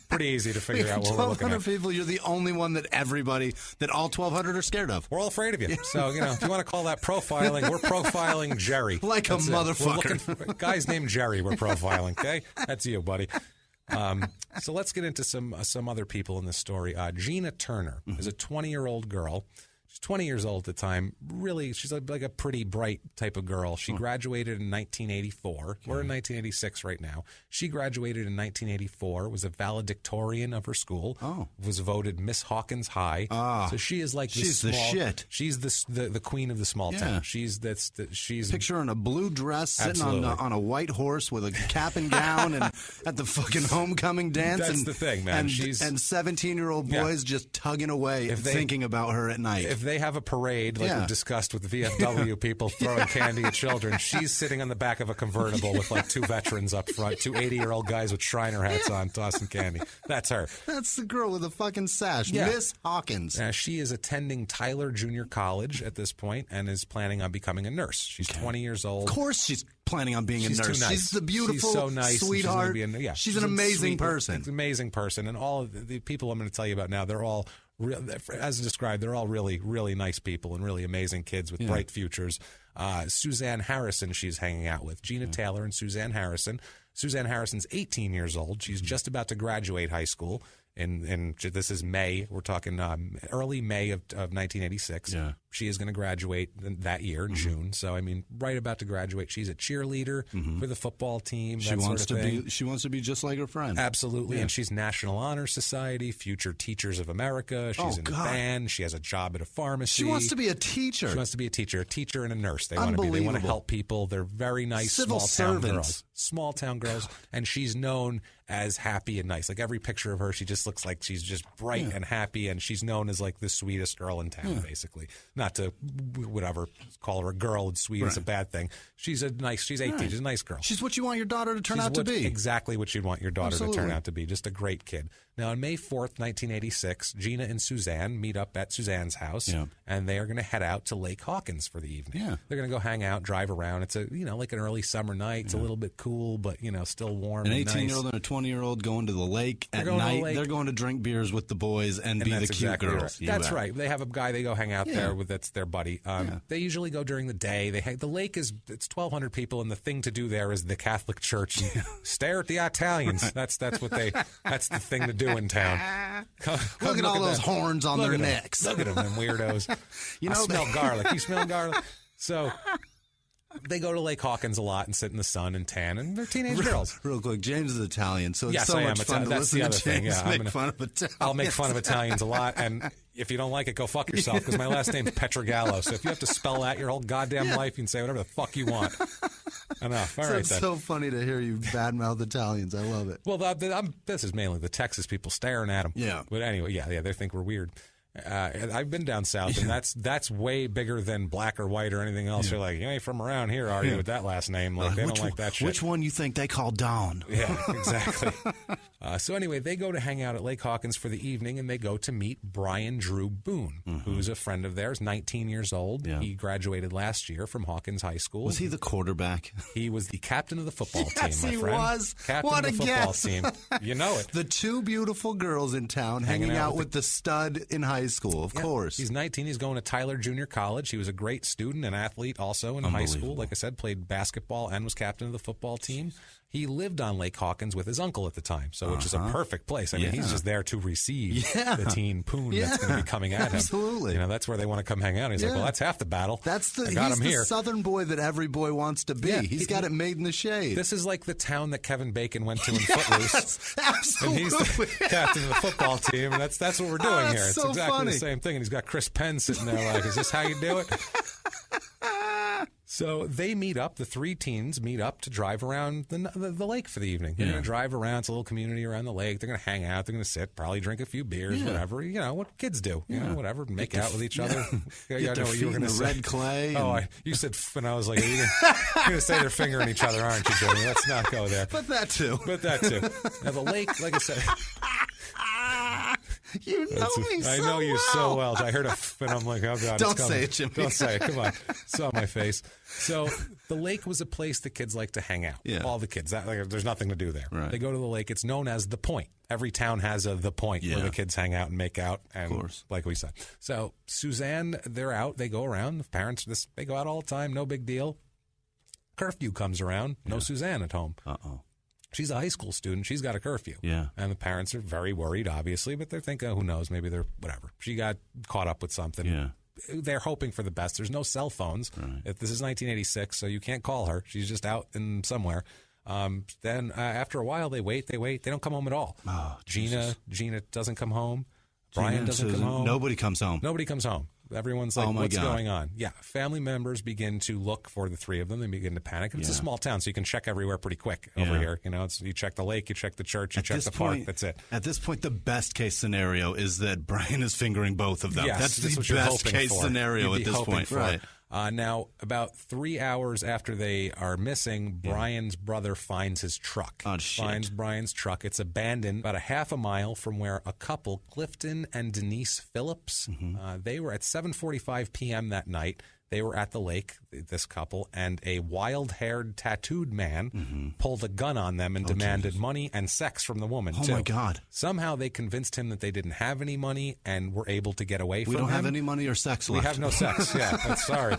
pretty easy to figure out what we're looking at. 1,200 people. You're the only one that all 1,200 are scared of. We're all afraid of you. So if you want to call that profiling, we're profiling Jerry. Like a motherfucker. Guys named Jerry we're profiling. Okay, that's you, buddy. So let's get into some other people in this story. Gina Turner is a 20-year-old girl. She's 20 years old at the time. Really, she's like a pretty bright type of girl. She graduated in 1984. We're in 1986 right now. She graduated in 1984, was a valedictorian of her school, was voted Miss Hawkins High. So she is like she's the shit. She's the queen of the small town. She's picture her in a blue dress sitting on a white horse with a cap and gown and at the fucking homecoming dance. That's the thing, man. And 17-year-old boys just tugging away thinking about her at night. If they have a parade, like we've discussed with the VFW people throwing candy at children, she's sitting on the back of a convertible with like 2 veterans up front, 2 80-year-old guys with Shriner hats on, tossing candy. That's her. That's the girl with a fucking sash, Miss Hawkins. She is attending Tyler Junior College at this point and is planning on becoming a nurse. She's 20 years old. Of course she's planning on being a nurse. Nice. She's the beautiful, so nice, sweetheart. She's an amazing person. She's an amazing person. And all of the people I'm going to tell you about now, they're all, as described, they're all really, really nice people and really amazing kids with bright futures. Suzanne Harrison she's hanging out with. Gina Taylor and Suzanne Harrison. Suzanne Harrison's 18 years old. She's just about to graduate high school. And this is May. We're talking early May of 1986. Yeah. She is going to graduate that year in June. So I mean, right about to graduate. She's a cheerleader for the football team. She wants to be just like her friend. Absolutely. And she's National Honor Society, Future Teachers of America. She's in a band. She has a job at a pharmacy. She wants to be a teacher. She wants to be a teacher and a nurse. They want to be. They want to help people. They're very nice small town girls. Small town girls, and she's known as happy and nice. Like every picture of her, she just looks like she's just bright and happy, and she's known as like the sweetest girl in town, basically. Not to call her a girl and sweet is a bad thing. She's 18. She's a nice girl. She's what you want your daughter to turn out to be. Exactly what you'd want your daughter to turn out to be. Just a great kid. Now, on May 4th, 1986, Gina and Suzanne meet up at Suzanne's house, and they are going to head out to Lake Hawkins for the evening. Yeah. They're going to go hang out, drive around. It's like an early summer night. It's a little bit cool, but still warm. An and 18-year-old and a 20-year-old going to the lake at night. They're going to drink beers with the boys and be the cute girls. Right. That's right. They have a guy they go hang out there with. That's their buddy. They usually go during the day. The lake it's 1,200 people, and the thing to do there is the Catholic Church. Stare at the Italians. That's the thing to do in town. Look at all those horns on their necks. Look at them weirdos. I smell garlic. You smell garlic? So they go to Lake Hawkins a lot and sit in the sun and tan, and they're teenage girls. Real quick, James is Italian, so it's I much am. fun to That's listen the other to thing. James make fun of Italians. I'll make fun of Italians a lot, and if you don't like it, go fuck yourself, because my last name's Pietragallo. So if you have to spell that your whole goddamn life, you can say whatever the fuck you want. Enough. All right, it's so funny to hear you badmouth Italians. I love it. Well, this is mainly the Texas people staring at them. Yeah. But anyway, they think we're weird. I've been down south, and that's way bigger than black or white or anything else. They're like, you ain't from around here, are you, with that last name? Like, they don't like that shit. Which one you think they call Dawn? Yeah, exactly. So anyway, they go to hang out at Lake Hawkins for the evening, and they go to meet Brian Drew Boone, who's a friend of theirs, 19 years old. Yeah. He graduated last year from Hawkins High School. Was he the quarterback? He was the captain of the football team, my friend. Was. Captain of the football team. You know it. The 2 beautiful girls in town hanging out with the stud in high school, of course. He's 19. He's going to Tyler Junior College. He was a great student and athlete also in high school. Like I said, played basketball and was captain of the football team. He lived on Lake Hawkins with his uncle at the time, which is a perfect place. I mean, he's just there to receive the teen poon that's going to be coming at him. Absolutely. That's where they want to come hang out. He's like, well, that's half the battle. He's the Southern boy that every boy wants to be. Yeah, he's got it made in the shade. This is like the town that Kevin Bacon went to in Footloose. Absolutely. And he's the captain of the football team, and that's what we're doing here. It's so exactly funny. the same thing. And he's got Chris Penn sitting there like, is this how you do it? So they meet up, the 3 teens meet up to drive around the lake for the evening. They're going to drive around. It's a little community around the lake. They're going to hang out. They're going to sit, probably drink a few beers, whatever. What kids do. Whatever. Make out with each other. I know what you were going to say. Red clay. You said, and I was like, you're going to say they're fingering each other, aren't you, Jimmy? Let's not go there. But that too. Now, the lake, like I said... You know me so well. I know you so well. I heard and I'm like, oh, God, Don't say it, Jimmy. Don't say it. Come on. It's on my face. So the lake was a place the kids like to hang out. Yeah. All the kids. There's nothing to do there. Right. They go to the lake. It's known as the Point. Every town has the Point where the kids hang out and make out. And of course. Like we said. So Suzanne, they're out. They go around. The parents, they go out all the time. No big deal. Curfew comes around. No Suzanne at home. Uh-oh. She's a high school student. She's got a curfew. Yeah. And the parents are very worried, obviously, but they're thinking, who knows, maybe they're whatever. She got caught up with something. Yeah. they're hoping for the best. There's no cell phones. Right. If this is 1986, so you can't call her. She's just out in somewhere. Then after a while, they wait. They don't come home at all. Oh, Gina doesn't come home. Brian doesn't come home. Nobody comes home. Nobody comes home. Everyone's like, what's God. going on? Yeah. Family members begin to look for the three of them. They begin to panic. And it's a small town, so you can check everywhere pretty quick over here. You know, you check the lake, you check the church, you check the park. That's it. At this point, the best case scenario is that Brian is fingering both of them. Yes, that's the what you're best hoping case for. scenario You'd be at this hoping point. for Right. it. Now, about 3 hours after they are missing, Brian's brother finds his truck. Oh, shit. Finds Brian's truck. It's abandoned about a half a mile from where a couple, Clifton and Denise Phillips, they were at 7:45 p.m. that night. They were at the lake, this couple, and a wild-haired, tattooed man pulled a gun on them and demanded money and sex from the woman, too. Oh, my God. Somehow they convinced him that they didn't have any money and were able to get away from him. We don't have any money or sex left. We have no sex, yeah. That's sorry.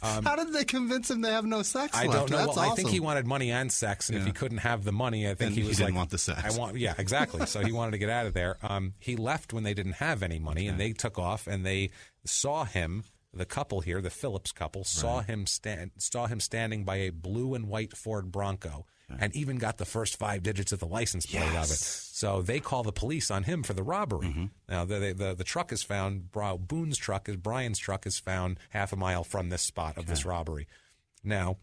How did they convince him they have no sex left? I don't know. That's Well, awesome. I think he wanted money and sex, and if he couldn't have the money, I think Then he was didn't like, want the sex. Yeah, exactly. So he wanted to get out of there. He left when they didn't have any money, and they took off, and they saw him. The couple here, the Phillips couple, saw him standing by a blue and white Ford Bronco, and even got the first 5 digits of the license plate of it. So they call the police on him for the robbery. Now the truck is found. Boone's truck Brian's truck is found half a mile from this spot of this robbery. Now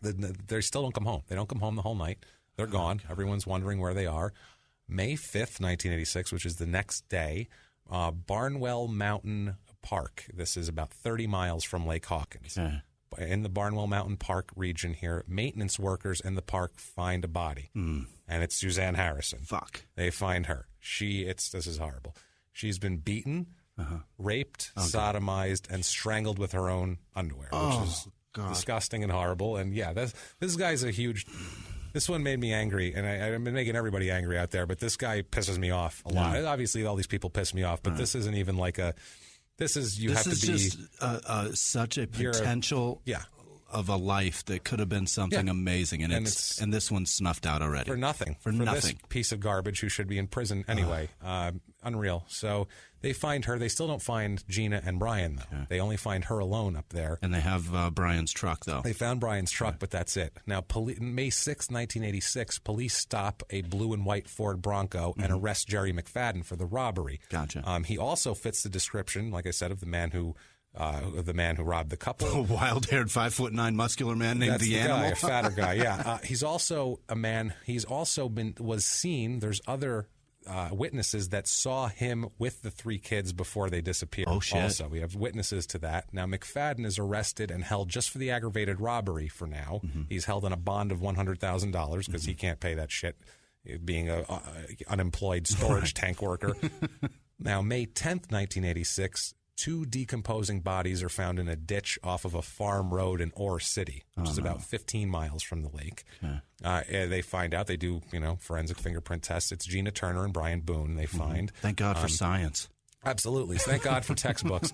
they still don't come home. They don't come home the whole night. They're gone. Everyone's wondering where they are. May 5th, 1986, which is the next day, Barnwell Mountain Park. This is about 30 miles from Lake Hawkins. In the Barnwell Mountain Park region here, maintenance workers in the park find a body, and it's Suzanne Harrison. Fuck. They find her. This is horrible. She's been beaten, raped, sodomized, and strangled with her own underwear, which is disgusting and horrible. And yeah, this guy's a huge. This one made me angry, and I've been making everybody angry out there, but this guy pisses me off a lot. Obviously, all these people piss me off, but this isn't even like a. This is just such a potential of a life that could have been something amazing, and this one's snuffed out already for nothing. For this piece of garbage who should be in prison anyway. Unreal. So they find her. They still don't find Gina and Brian though. They only find her alone up there. And they have Brian's truck though. They found Brian's truck, but that's it. Now, May 6, 1986, police stop a blue and white Ford Bronco and arrest Jerry McFadden for the robbery. Gotcha. He also fits the description, like I said, of the man who robbed the couple. A wild-haired, 5'9" muscular man named That's the Animal. Animal. A fatter guy, yeah. He's also a man. He's also was seen. There's other witnesses that saw him with the 3 kids before they disappeared. Oh, shit. Also, we have witnesses to that. Now, McFadden is arrested and held just for the aggravated robbery for now. He's held on a bond of $100,000 because he can't pay that shit, being a unemployed storage tank worker. Now, May 10th, 1986, 2 decomposing bodies are found in a ditch off of a farm road in Ore City, which is about 15 miles from the lake. They find out, they do, forensic fingerprint tests. It's Gina Turner and Brian Boone they find. Thank God for science. Absolutely. Thank God for textbooks.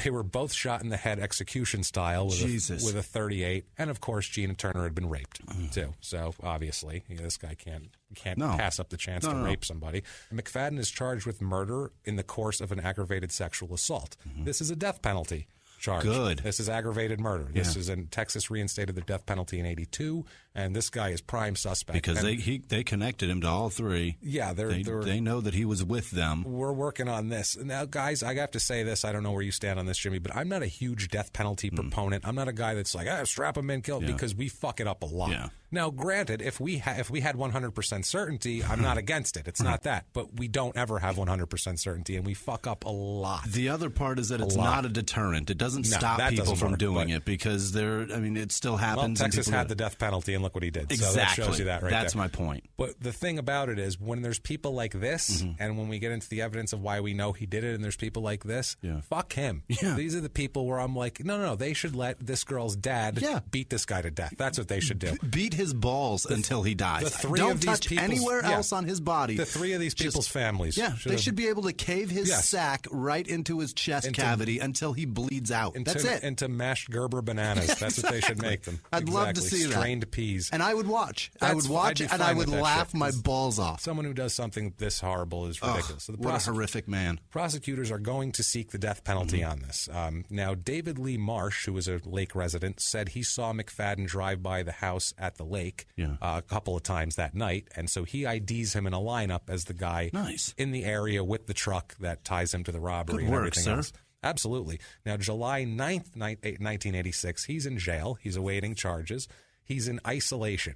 They were both shot in the head execution style with a .38. And, of course, Gina Turner had been raped, too. So, obviously, this guy can't pass up the chance to rape somebody. McFadden is charged with murder in the course of an aggravated sexual assault. This is a death penalty charge. Good. This is aggravated murder. This is in Texas reinstated the death penalty in 1982, and this guy is prime suspect. Because they connected him to all 3. Yeah, they know that he was with them. We're working on this. Now, guys, I have to say this. I don't know where you stand on this, Jimmy, but I'm not a huge death penalty proponent. I'm not a guy that's like, strap him in, kill him, because we fuck it up a lot. Yeah. Now, granted, if we had 100% certainty, I'm not against it. It's not that. But we don't ever have 100% certainty, and we fuck up a lot. The other part is that it's not a deterrent. It doesn't stop people from doing it because it still happens. Well, Texas had the death penalty, and look what he did. Exactly. So that shows you that right That's there. my point. But the thing about it is when there's people like this, and when we get into the evidence of why we know he did it, and there's people like this, fuck him. Yeah. These are the people where I'm like, no, they should let this girl's dad beat this guy to death. That's what they should do. Beat his balls until he dies. The 3 Don't of these touch anywhere else on his body. The 3 of these people's families. They should be able to cave his sack right into his chest cavity until he bleeds out. That's it. Into mashed Gerber bananas. That's what they should make them. I'd love to see that. Strained peas. And I would watch. I would watch, and I would laugh my balls off. Someone who does something this horrible is ridiculous. So what a horrific man. Prosecutors are going to seek the death penalty on this. Now, David Lee Marsh, who was a lake resident, said he saw McFadden drive by the house at the lake a couple of times that night, and so he IDs him in a lineup as the guy in the area with the truck that ties him to the robbery and everything else. Absolutely. Now, July 9th, 1986, he's in jail. He's awaiting charges. He's in isolation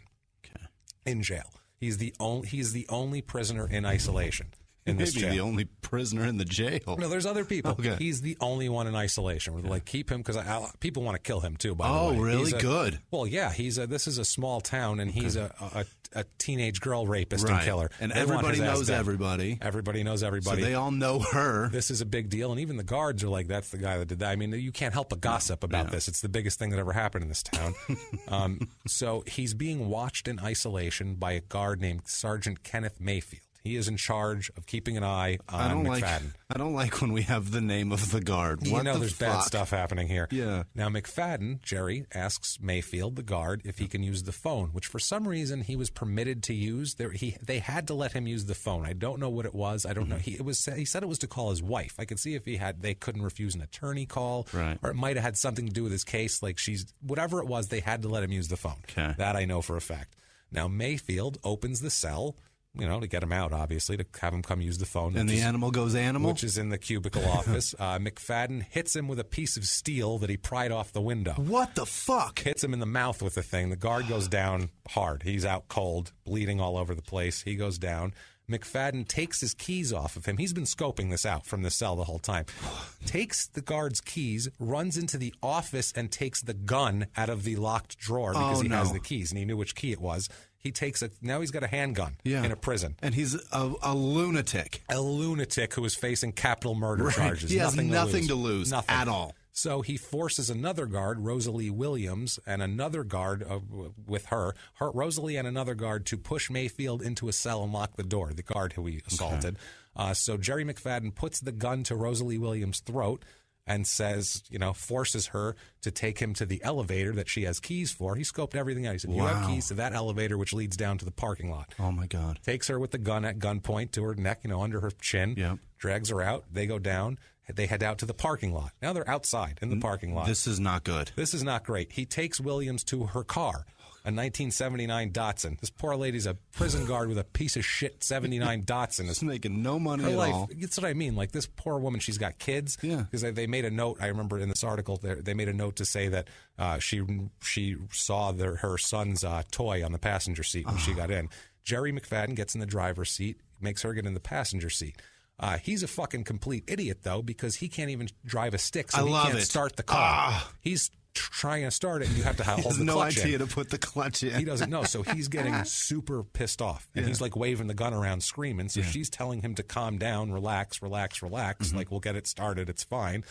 in jail. He's the only prisoner in isolation. In this jail. The only prisoner in the jail. No, there's other people. Okay. He's the only one in isolation. We're like, keep him, because people want to kill him too. By the way, really? Good. Well, yeah. This is a small town, and he's a teenage girl rapist and killer. And everybody knows everybody. Everybody knows everybody. So they all know her. This is a big deal, and even the guards are like, "That's the guy that did that." I mean, you can't help but gossip about this. It's the biggest thing that ever happened in this town. So he's being watched in isolation by a guard named Sergeant Kenneth Mayfield. He is in charge of keeping an eye on McFadden. I don't like when we have the name of the guard. There's bad stuff happening here. Yeah. Now, McFadden, Jerry, asks Mayfield, the guard, if he can use the phone, which for some reason he was permitted to use. They had to let him use the phone. I don't know what it was. I don't know. He said it was to call his wife. I could see if they couldn't refuse an attorney call. Right. Or it might have had something to do with his case. Like whatever it was, they had to let him use the phone. Okay. That I know for a fact. Now, Mayfield opens the cell, to get him out, obviously, to have him come use the phone. And the animal goes animal? Which is in the cubicle office. McFadden hits him with a piece of steel that he pried off the window. What the fuck? Hits him in the mouth with the thing. The guard goes down hard. He's out cold, bleeding all over the place. He goes down. McFadden takes his keys off of him. He's been scoping this out from the cell the whole time. Takes the guard's keys, runs into the office, and takes the gun out of the locked drawer because he has the keys, and he knew which key it was. Now he's got a handgun in a prison. And he's a lunatic. A lunatic who is facing capital murder charges. He has nothing to lose at all. So he forces another guard, Rosalie Williams, and another guard with her, Rosalie and another guard, to push Mayfield into a cell and lock the door, the guard who he assaulted. So Jerry McFadden puts the gun to Rosalie Williams' throat and says, forces her to take him to the elevator that she has keys for. He scoped everything out. He said, you have keys to that elevator, which leads down to the parking lot. Oh, my God. Takes her with the gun at gunpoint to her neck, under her chin, drags her out. They go down. They head out to the parking lot. Now they're outside in the parking lot. This is not good. This is not great. He takes Williams to her car, a 1979 Datsun. This poor lady's a prison guard with a piece of shit 79 Datsun. She's making no money at all. That's what I mean. Like, this poor woman, she's got kids. Yeah. Because they made a note, I remember in this article, they made a note to say that she saw her son's toy on the passenger seat when she got in. Jerry McFadden gets in the driver's seat, makes her get in the passenger seat. He's a fucking complete idiot, though, because he can't even drive a stick, so he can't start the car. He's trying to start it, and you have to hold the clutch in. He has no idea to put the clutch in. He doesn't know, so he's getting super pissed off, and he's like waving the gun around, screaming. So she's telling him to calm down, relax, like, we'll get it started, it's fine.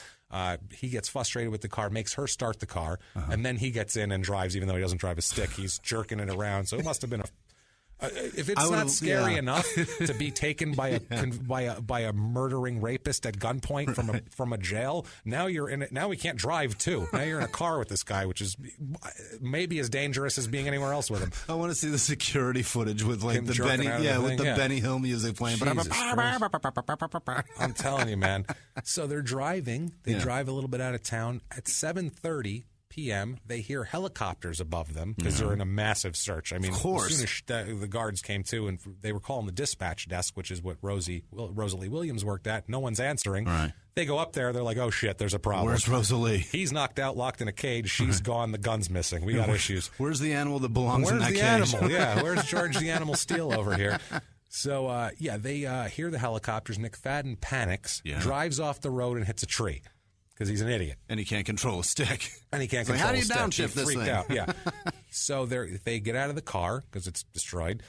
He gets frustrated with the car, makes her start the car, and then he gets in and drives, even though he doesn't drive a stick. He's jerking it around, so it must have been if it's not scary enough to be taken by a murdering rapist at gunpoint from a jail, now you're in it. Now we can't drive too. Now you're in a car with this guy, which is maybe as dangerous as being anywhere else with him. I want to see the security footage with like the Benny Hill music playing. I'm telling you, man. So they're driving. They drive a little bit out of town at 7:30 p.m. They hear helicopters above them because they're in a massive search. I mean, of course. As soon as the guards came to, and they were calling the dispatch desk, which is what Rosalie Williams worked at. No one's answering. Right. They go up there. They're like, oh, shit, there's a problem. Where's Rosalie? He's knocked out, locked in a cage. She's gone. The gun's missing. We got issues. Where's the animal that belongs in that cage? Where's the animal? Yeah, where's George the Animal Steele over here? So, they hear the helicopters. McFadden panics, drives off the road, and hits a tree. Because he's an idiot. And he can't control a stick. And he can't control a stick. How do you downshift this thing? Out. Yeah. So they get out of the car because it's destroyed.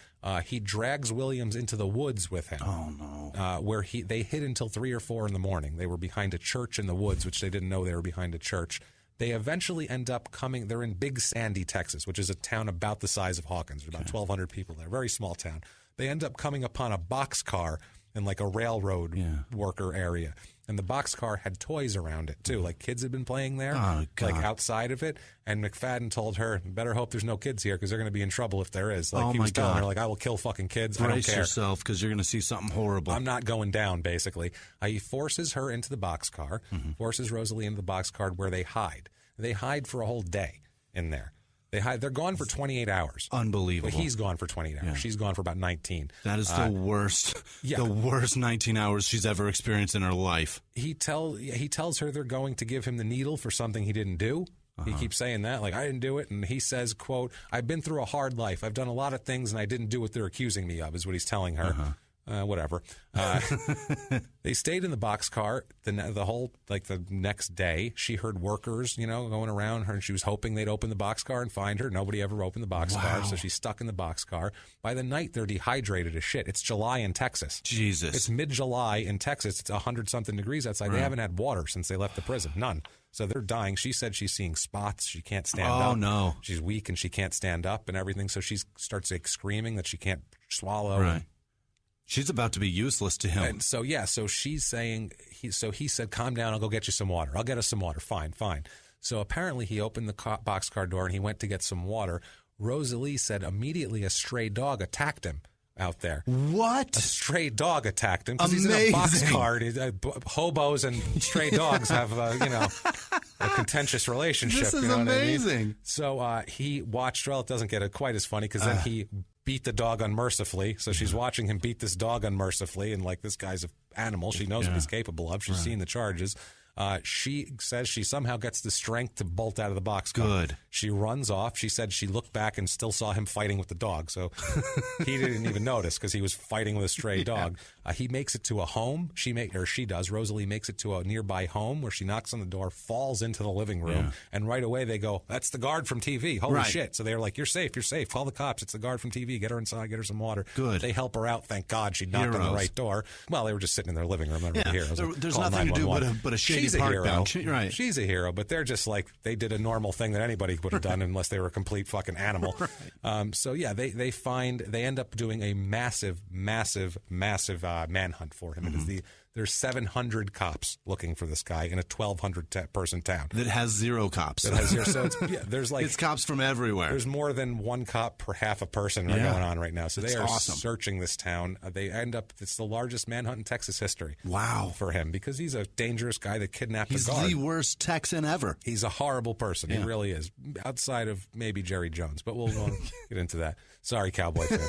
He drags Williams into the woods with him. Oh, no. Where they hid until 3 or 4 in the morning. They were behind a church in the woods, which they didn't know they were behind a church. They eventually end up they're in Big Sandy, Texas, which is a town about the size of Hawkins. There's about 1,200 people there. Very small town. They end up coming upon a boxcar in like a railroad worker area. And the boxcar had toys around it, too. Like, kids had been playing there, God. outside of it. And McFadden told her, better hope there's no kids here because they're going to be in trouble if there is. Like, he was telling her, like, I will kill fucking kids. I don't care. Brace yourself because you're going to see something horrible. I'm not going down, basically. He forces her into the boxcar, forces Rosalie into the boxcar where they hide. They hide for a whole day in there. They're gone for 28 hours. Unbelievable. But he's gone for 28 hours. Yeah. She's gone for about 19. That is the worst. Yeah. The worst 19 hours she's ever experienced in her life. He tells her they're going to give him the needle for something he didn't do. He keeps saying that, like, I didn't do it. And he says, quote, I've been through a hard life. I've done a lot of things, and I didn't do what they're accusing me of, is what he's telling her. Whatever. They stayed in the boxcar the next day. She heard workers, going around her, and she was hoping they'd open the boxcar and find her. Nobody ever opened the boxcar, so she's stuck in the boxcar. By the night, they're dehydrated as shit. It's July in Texas. Jesus. It's mid-July in Texas. It's 100-something degrees outside. Right. They haven't had water since they left the prison. None. So they're dying. She said she's seeing spots. She can't stand up. Oh, no. She's weak, and she can't stand up and everything. So she starts screaming that she can't swallow. Right. She's about to be useless to him. And so she's saying, he said, calm down, I'll go get you some water. I'll get us some water. Fine. So apparently he opened the boxcar door and he went to get some water. Rosalie said immediately a stray dog attacked him out there. What? A stray dog attacked him because he's in a boxcar. Hobos and stray dogs have, a contentious relationship. This is amazing. What I mean? So he watched, well, it doesn't get quite as funny because then he beat the dog unmercifully. So she's watching him beat this dog unmercifully, and like, this guy's an animal. She knows what he's capable of. She's seen the charges. She says she somehow gets the strength to bolt out of the boxcar. Good. She runs off. She said she looked back and still saw him fighting with the dog. So he didn't even notice because he was fighting with a stray dog. He makes it to a home. She does. Rosalie makes it to a nearby home where she knocks on the door, falls into the living room, and right away they go, that's the guard from TV. Holy shit. So they're like, you're safe. Call the cops. It's the guard from TV. Get her inside. Get her some water. Good. They help her out. Thank God she knocked on the right door. Well, they were just sitting in their living room. There's nothing to do but a shady park bench. Right. She's a hero, but they're just like, they did a normal thing that anybody would have done unless they were a complete fucking animal. They end up doing a massive manhunt for him. It is there's 700 cops looking for this guy in a 1,200 person town that has zero cops. So there's like, it's cops from everywhere. There's more than one cop per half a person going on right now. So they are searching this town. They end up, it's the largest manhunt in Texas history. Wow. For him, because he's a dangerous guy that kidnapped a guard. He's the worst Texan ever. He's a horrible person. He really is. Outside of maybe Jerry Jones, but we'll get into that. Sorry, Cowboy fan.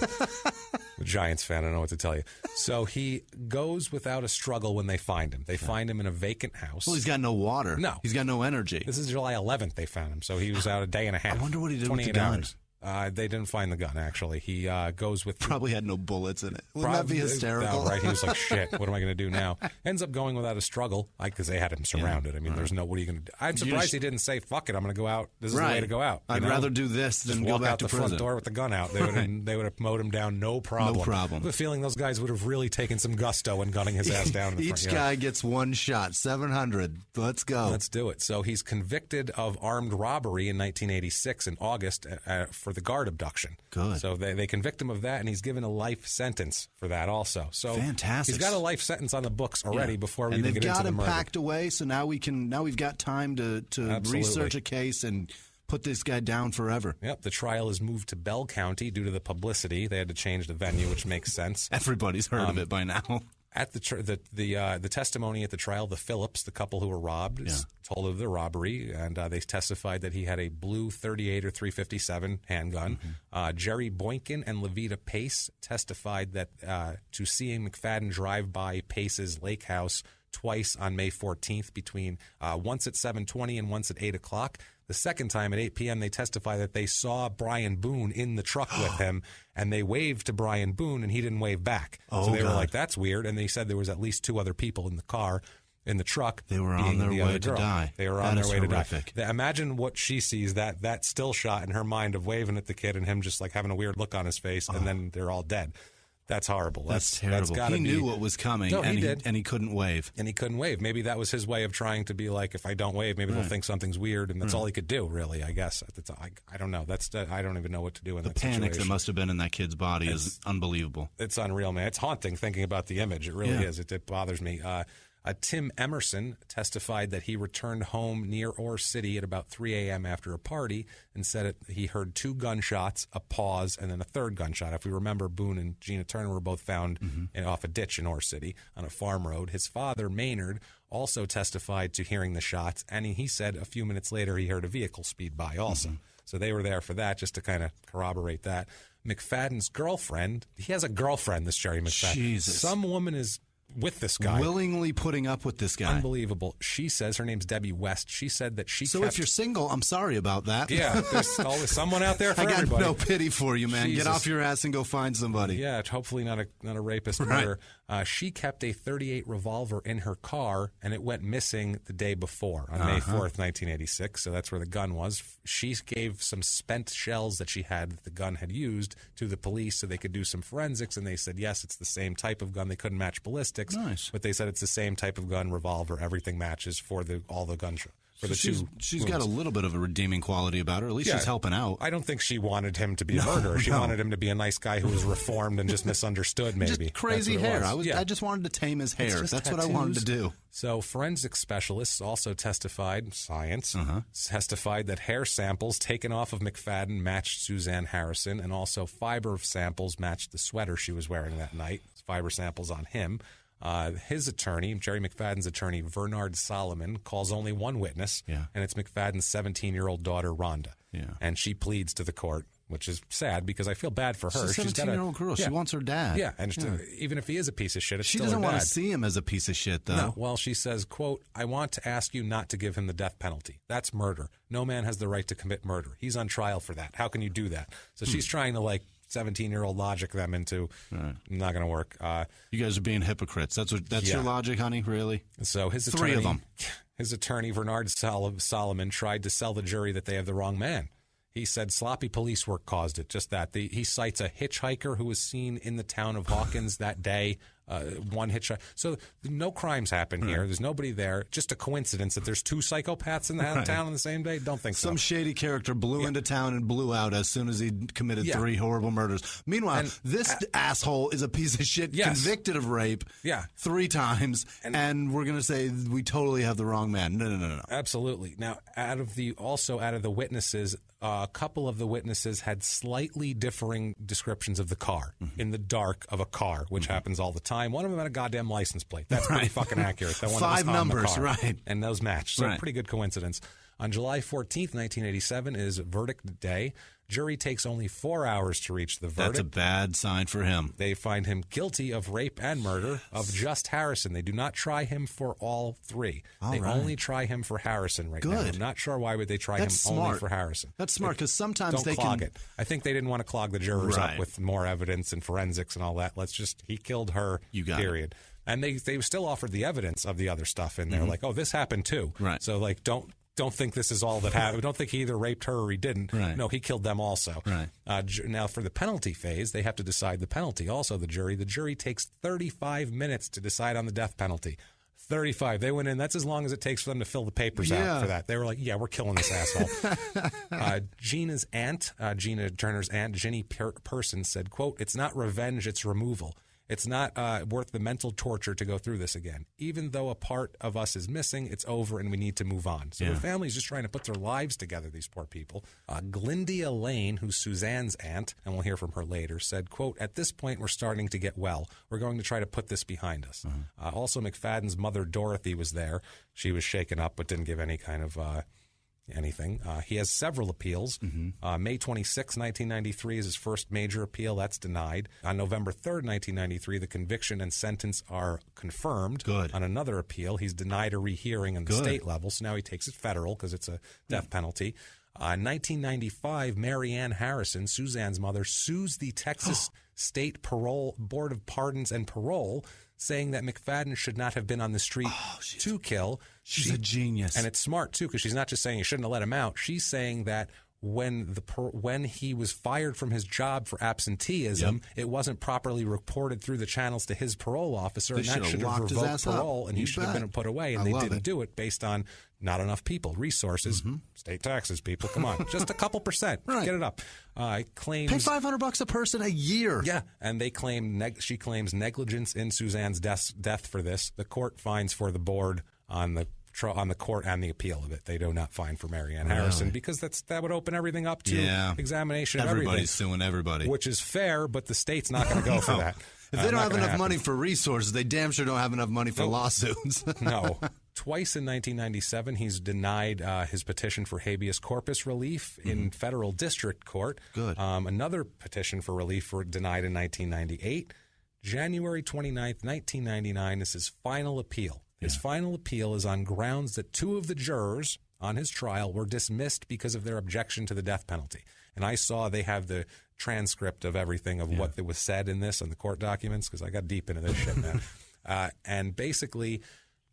I'm a Giants fan. I don't know what to tell you. So he goes without a struggle when they find him. They find him in a vacant house. Well, he's got no water. No. He's got no energy. This is July 11th they found him, so he was out a day and a half. I wonder what he did 28 with the gun. hours. They didn't find the gun, actually. He goes with... Probably had no bullets in it. Wouldn't that be hysterical? No, right? He was like, shit, what am I going to do now? Ends up going without a struggle, because they had him surrounded. I mean, there's no... What are you going to do? I'm surprised he didn't say, fuck it, I'm going to go out. This is the way to go out. I'd rather do this than go back to prison. Walk out the front door with the gun out. They would have mowed him down, no problem. No problem. I have a feeling those guys would have really taken some gusto in gunning his ass down in the front yard. Each guy gets one shot, 700. Let's go. Let's do it. So he's convicted of armed robbery in 1986 in August for the guard abduction. Good. So they convict him of that, and he's given a life sentence for that also. So fantastic. He's got a life sentence on the books already before we even get into the murder. And they've got him packed away, so now we've got time to research a case and put this guy down forever. Yep. The trial is moved to Bell County due to the publicity. They had to change the venue, which makes sense. Everybody's heard of it by now. At the testimony at the trial, the Phillips, the couple who were robbed, told of the robbery, and they testified that he had a blue .38 or .357 handgun. Jerry Boykin and Levita Pace testified that to seeing McFadden drive by Pace's lake house twice on May 14th, between once at 7:20 and once at 8 o'clock. The second time at 8 p.m., they testify that they saw Brian Boone in the truck with him, and they waved to Brian Boone, and he didn't wave back. So they were like, that's weird. And they said there was at least 2 other people in the car, in the truck. They were on their way to die. They were on their way to die. Imagine what she sees, that still shot in her mind of waving at the kid and him just like having a weird look on his face, and then they're all dead. That's horrible. That's terrible. He knew what was coming, and he couldn't wave. And he couldn't wave. Maybe that was his way of trying to be like, if I don't wave, maybe they'll think something's weird, and that's all he could do, really, I guess. I don't know. I don't even know what to do in that situation. The panic that must have been in that kid's body is unbelievable. It's unreal, man. It's haunting thinking about the image. It really is. It bothers me. Tim Emerson testified that he returned home near Ore City at about 3 a.m. after a party and said he heard 2 gunshots, a pause, and then a third gunshot. If we remember, Boone and Gina Turner were both found off a ditch in Ore City on a farm road. His father, Maynard, also testified to hearing the shots, and he said a few minutes later he heard a vehicle speed by also. So they were there for that, just to kind of corroborate that. McFadden's girlfriend, he has a girlfriend, this Jerry McFadden. Jesus. Some woman is with this guy. Willingly putting up with this guy. Unbelievable. She says, her name's Debbie West, she said that she So if you're single, I'm sorry about that. Yeah, there's always someone out there for everybody. I got everybody. no pity for you, man. Jesus. Get off your ass and go find somebody. Yeah, hopefully not a rapist murder. She kept a .38 revolver in her car, and it went missing the day before, on May 4th, 1986. So that's where the gun was. She gave some spent shells that she had that the gun had used to the police so they could do some forensics, and they said, yes, it's the same type of gun. They couldn't match ballistics, but they said it's the same type of gun, revolver, everything matches for all the gun. For the she's got a little bit of a redeeming quality about her. At least she's helping out. I don't think she wanted him to be a murderer. She wanted him to be a nice guy who was reformed and just misunderstood, maybe. Just crazy hair. I just wanted to tame his hair. That's tattoos. What I wanted to do. So forensic specialists also testified, testified that hair samples taken off of McFadden matched Suzanne Harrison, and also fiber samples matched the sweater she was wearing that night. Fiber samples on him. His attorney, Jerry McFadden's attorney, Bernard Solomon, calls only one witness, and it's McFadden's 17-year-old daughter, Rhonda. And she pleads to the court, which is sad because I feel bad for her. She's a 17-year-old girl. She wants her dad. Yeah, and even if he is a piece of shit, it's she still doesn't her dad. Want to see him as a piece of shit, though. No, well, she says, quote, I want to ask you not to give him the death penalty. That's murder. No man has the right to commit murder. He's on trial for that. How can you do that? So she's trying to, 17-year-old logic them into not going to work. You guys are being hypocrites. That's your logic, honey? Really? So his attorney, 3 of them. His attorney, Bernard Solomon, tried to sell the jury that they have the wrong man. He said sloppy police work caused it, just that. He cites a hitchhiker who was seen in the town of Hawkins that day, one hitchhiker. So no crimes happen here. There's nobody there. Just a coincidence that there's 2 psychopaths in the town on the same day? Don't think so. Some shady character blew into town and blew out as soon as he committed 3 horrible murders. Meanwhile, this asshole is a piece of shit convicted of rape 3 times, and we're going to say we totally have the wrong man. No. Absolutely. Now, out of the witnesses, a couple of the witnesses had slightly differing descriptions of the car, in the dark of a car, which happens all the time. One of them had a goddamn license plate. That's pretty fucking accurate. That one 5 numbers, and those matched. So pretty good coincidence. On July 14th, 1987 is verdict day. Jury takes only 4 hours to reach the verdict. That's a bad sign for him. They find him guilty of rape and murder of just Harrison. They do not try him for all 3. They only try him for Harrison now. I'm not sure why would they try him only for Harrison. That's smart because sometimes they clog it. I think they didn't want to clog the jurors up with more evidence and forensics and all that. He killed her, period. And they still offered the evidence of the other stuff in there, this happened too. So don't think this is all that happened. Don't think he either raped her or he didn't. No, he killed them also. Now, for the penalty phase, they have to decide the penalty. Also, the jury takes 35 minutes to decide on the death penalty. 35. They went in. That's as long as it takes for them to fill the papers out for that. They were like, we're killing this asshole. Gina's aunt, Gina Turner's aunt, Ginny Person, said, quote, it's not revenge, it's removal. It's not worth the mental torture to go through this again. Even though a part of us is missing, it's over and we need to move on. So the family's just trying to put their lives together, these poor people. Glyndia Lane, who's Suzanne's aunt, and we'll hear from her later, said, quote, at this point, we're starting to get well. We're going to try to put this behind us. Also, McFadden's mother, Dorothy, was there. She was shaken up but didn't give any kind of anything. He has several appeals. May 26, 1993 is his first major appeal. That's denied. On November 3rd, 1993, the conviction and sentence are confirmed. On another appeal, he's denied a rehearing on the state level, so now he takes it federal because it's a death penalty. 1995, Mary Ann Harrison, Suzanne's mother, sues the Texas State Board of Pardons and Parole, saying that McFadden should not have been on the street to kill. She's a genius. And it's smart, too, because she's not just saying you shouldn't have let him out. She's saying that when he was fired from his job for absenteeism, it wasn't properly reported through the channels to his parole officer, and that should have revoked parole, and he should have been put away, and they didn't do it based on Not enough people, resources, state taxes, people. Come on, just a couple percent. Right. Get it up. Claims pay $500 a person a year. Yeah, and they claim she claims negligence in Suzanne's death for this. The court finds for the board on the court and the appeal of it. They do not find for Marianne Harrison because that would open everything up to examination of everything. Everybody's suing everybody. Which is fair, but the state's not going to go for that. If they don't have enough money for resources, they damn sure don't have enough money for lawsuits. No. Twice in 1997, he's denied his petition for habeas corpus relief in federal district court. Good. Another petition for relief denied in 1998. January 29th, 1999 is his final appeal. His final appeal is on grounds that 2 of the jurors on his trial were dismissed because of their objection to the death penalty. And I saw they have the transcript of everything of what was said in this and the court documents because I got deep into this shit, man. And basically,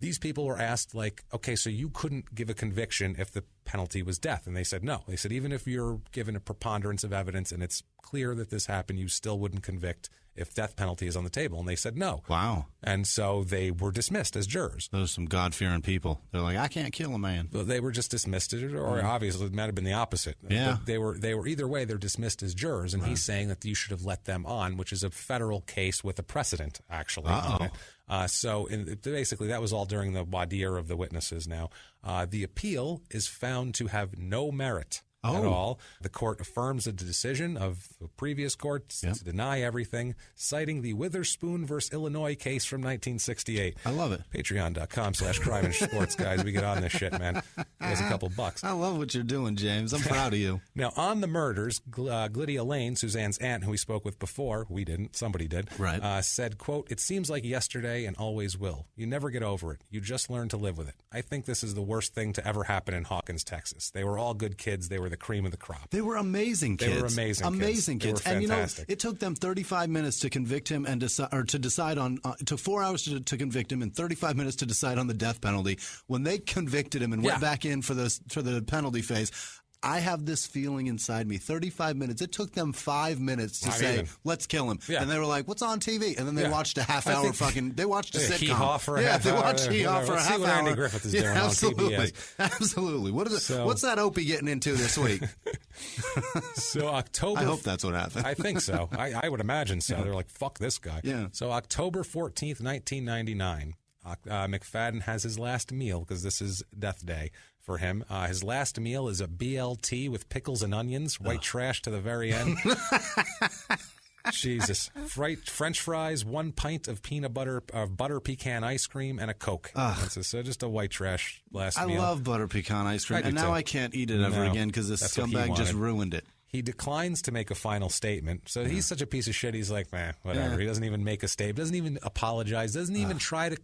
these people were asked, like, okay, so you couldn't give a conviction if the penalty was death. And they said no. They said even if you're given a preponderance of evidence and it's clear that this happened, you still wouldn't convict if death penalty is on the table. And they said no. Wow. And so they were dismissed as jurors. Those are some God-fearing people. They're like, I can't kill a man. Well, they were just dismissed, or obviously it might have been the opposite. Yeah. But they were either way, they're dismissed as jurors. And he's saying that you should have let them on, which is a federal case with a precedent, actually. On it. So basically that was all during the voir dire of the witnesses now. The appeal is found to have no merit at all. The court affirms the decision of the previous courts to deny everything, citing the Witherspoon versus Illinois case from 1968. I love it. Patreon.com/crimeinsports, guys. We get on this shit, man. Give us a couple bucks. I love what you're doing, James. I'm proud of you. Now, on the murders, Glydia Lane, Suzanne's aunt, who we spoke with before, we didn't, somebody did, said, quote, "It seems like yesterday and always will. You never get over it. You just learn to live with it. I think this is the worst thing to ever happen in Hawkins, Texas. They were all good kids. They were the cream of the crop. They were amazing kids. They were amazing kids. And, you know, it took them 35 minutes to convict him and to decide on, it took 4 hours to convict him and 35 minutes to decide on the death penalty. When they convicted him and went back in for the penalty phase, I have this feeling inside me. 35 minutes. It took them 5 minutes to say, let's kill him. Yeah. And they were like, what's on TV? And then they watched a half hour they watched a sitcom. Hee-haw for a half hour. They watched Hee-haw for a half hour. See what Andy Griffith is doing on TBS. Absolutely. What's that Opie getting into this week? So October. I hope that's what happened. I think so. I would imagine so. They're like, fuck this guy. Yeah. So October 14th, 1999, McFadden has his last meal because this is death day for him. His last meal is a BLT with pickles and onions, white trash to the very end. Jesus. French fries, 1 pint of butter pecan ice cream, and a Coke. So just a white trash last meal. I love butter pecan ice cream, and now I can't eat it ever again because this scumbag just ruined it. He declines to make a final statement. So he's such a piece of shit. He's like, man, whatever. He doesn't even make a statement, doesn't even apologize, doesn't even try to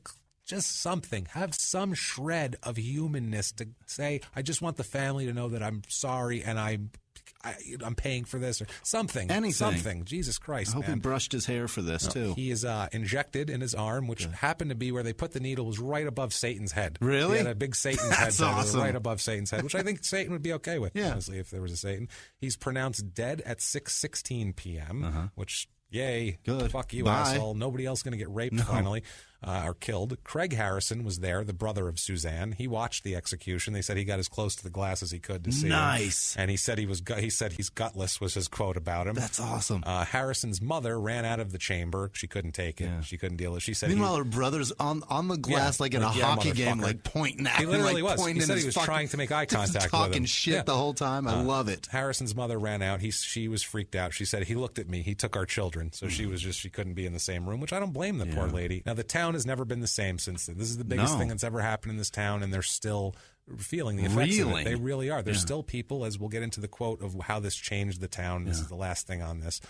just something, have some shred of humanness to say, I just want the family to know that I'm sorry and I'm paying for this or something. Anything. Something. Jesus Christ, I hope he brushed his hair for this, too. He is injected in his arm, which happened to be where they put the needle was right above Satan's head. Really? He had a big Satan's head. That's awesome. Right above Satan's head, which I think Satan would be okay with, honestly, if there was a Satan. He's pronounced dead at 6:16 p.m., which... Yay. Good. Fuck you, Bye. asshole. Nobody else going to get raped finally or killed. Craig Harrison was there, the brother of Suzanne. He watched the execution. They said he got as close to the glass as he could to see Nice. him. And he said he's gutless was his quote about him. That's awesome. Harrison's mother ran out of the chamber. She couldn't take it. Yeah. She couldn't deal with it. She said meanwhile, her brother's on the glass like in a hockey game, like pointing at him. He literally was. He said he was trying to make eye contact with him. Talking shit the whole time. I love it. Harrison's mother ran out. She was freaked out. She said, he looked at me. He took our children. So she couldn't be in the same room, which I don't blame the poor lady. Now, the town has never been the same since then. This is the biggest thing that's ever happened in this town, and they're still feeling the effects of it. They really are. There's still people, as we'll get into the quote of how this changed the town. This is the last thing on this.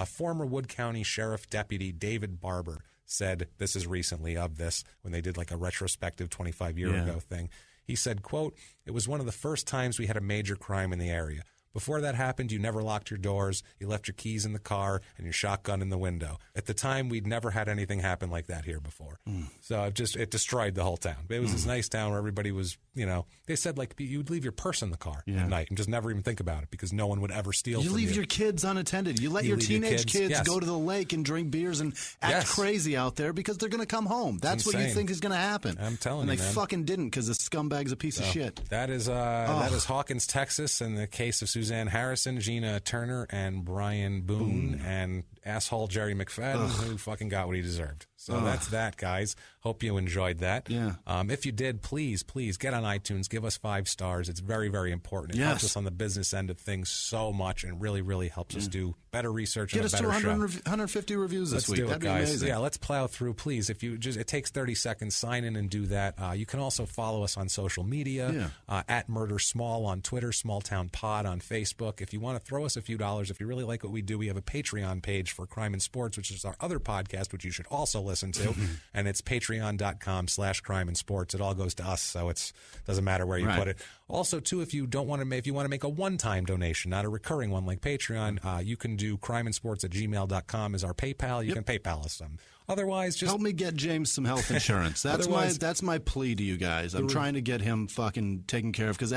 Former Wood County Sheriff Deputy David Barber said, this is recently of this, when they did like a retrospective 25-year ago thing. He said, quote, "It was one of the first times we had a major crime in the area. Before that happened, you never locked your doors. You left your keys in the car and your shotgun in the window. At the time, we'd never had anything happen like that here before. So it destroyed the whole town. It was this nice town where everybody was, they said like you'd leave your purse in the car at night and just never even think about it because no one would ever steal from you. You leave your kids unattended. You let your teenage kids go to the lake and drink beers and act crazy out there because they're going to come home. That's what you think is going to happen. I'm telling you, and they fucking didn't because the scumbag's a piece of shit. That is Hawkins, Texas, in the case of Suzanne Harrison, Gina Turner, and Brian Boone. And asshole Jerry McFadden, who fucking got what he deserved. So that's that, guys. Hope you enjoyed that. Yeah. If you did, please get on iTunes. Give us 5 stars. It's very, very important. It helps us on the business end of things so much and really, really helps us do better research and a better show. Get us to 150 reviews this week. That'd be amazing. Yeah, let's plow through, please. If you it takes 30 seconds. Sign in and do that. You can also follow us on social media, at Murder Small on Twitter, Small Town Pod on Facebook. If you want to throw us a few dollars, if you really like what we do, we have a Patreon page for Crime and Sports, which is our other podcast, which you should also listen to. And it's patreon.com/crime and sports. It all goes to us, so it doesn't matter where you put it. Also, too, if you want to make a one-time donation, not a recurring one like Patreon, you can do crimeinsports@gmail.com is our PayPal. You can PayPal us some. Otherwise, just help me get James some health insurance. That's my plea to you guys. I'm trying to get him fucking taken care of because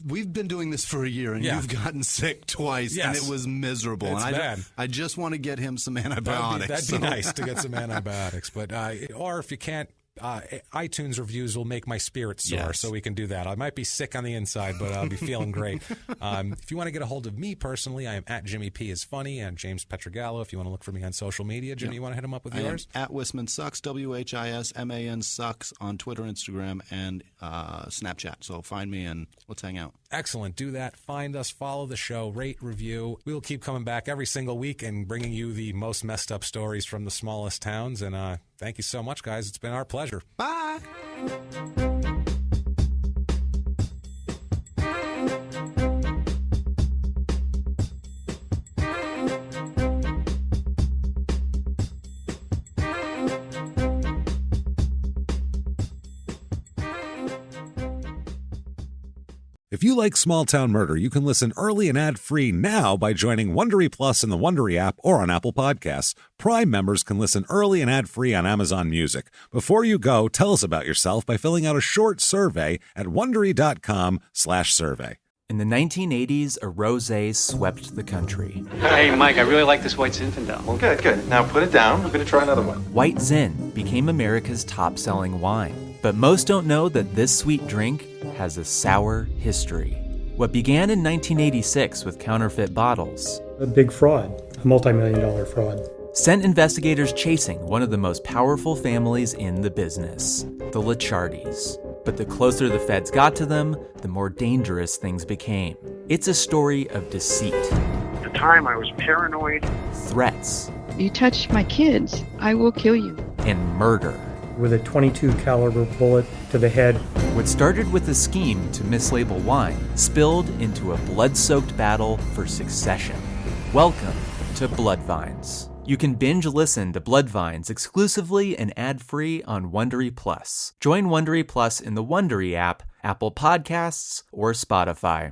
we've been doing this for a year, and you've gotten sick twice, and it was miserable. It's bad. I just want to get him some antibiotics. That'd be nice to get some antibiotics. But or if you can't, iTunes reviews will make my spirit soar, so we can do that. I might be sick on the inside, but I'll be feeling great. If you want to get a hold of me personally, I am at Jimmy P is Funny and James Pietragallo. If you want to look for me on social media, Jimmy, you want to hit him up with yours? At Whisman Sucks, WHISMAN Sucks on Twitter, Instagram, and Snapchat. So find me and let's hang out. Excellent. Do that. Find us. Follow the show. Rate, review. We'll keep coming back every single week and bringing you the most messed up stories from the smallest towns. And thank you so much, guys. It's been our pleasure. Bye. If you like Small Town Murder, you can listen early and ad-free now by joining Wondery Plus in the Wondery app or on Apple Podcasts. Prime members can listen early and ad-free on Amazon Music. Before you go, tell us about yourself by filling out a short survey at Wondery.com/survey. In the 1980s, a rosé swept the country. Hey, Mike, I really like this White Zinfandel. Well, good. Now put it down. I'm going to try another one. White Zin became America's top-selling wine. But most don't know that this sweet drink has a sour history. What began in 1986 with counterfeit bottles, a big fraud, a multi-million-dollar fraud, sent investigators chasing one of the most powerful families in the business, the Licciardis. But the closer the feds got to them, the more dangerous things became. It's a story of deceit. At the time, I was paranoid. Threats. You touch my kids, I will kill you. And murder. With a .22 caliber bullet to the head. What started with a scheme to mislabel wine spilled into a blood-soaked battle for succession. Welcome to Bloodvines. You can binge listen to Bloodvines exclusively and ad-free on Wondery Plus. Join Wondery Plus in the Wondery app, Apple Podcasts, or Spotify.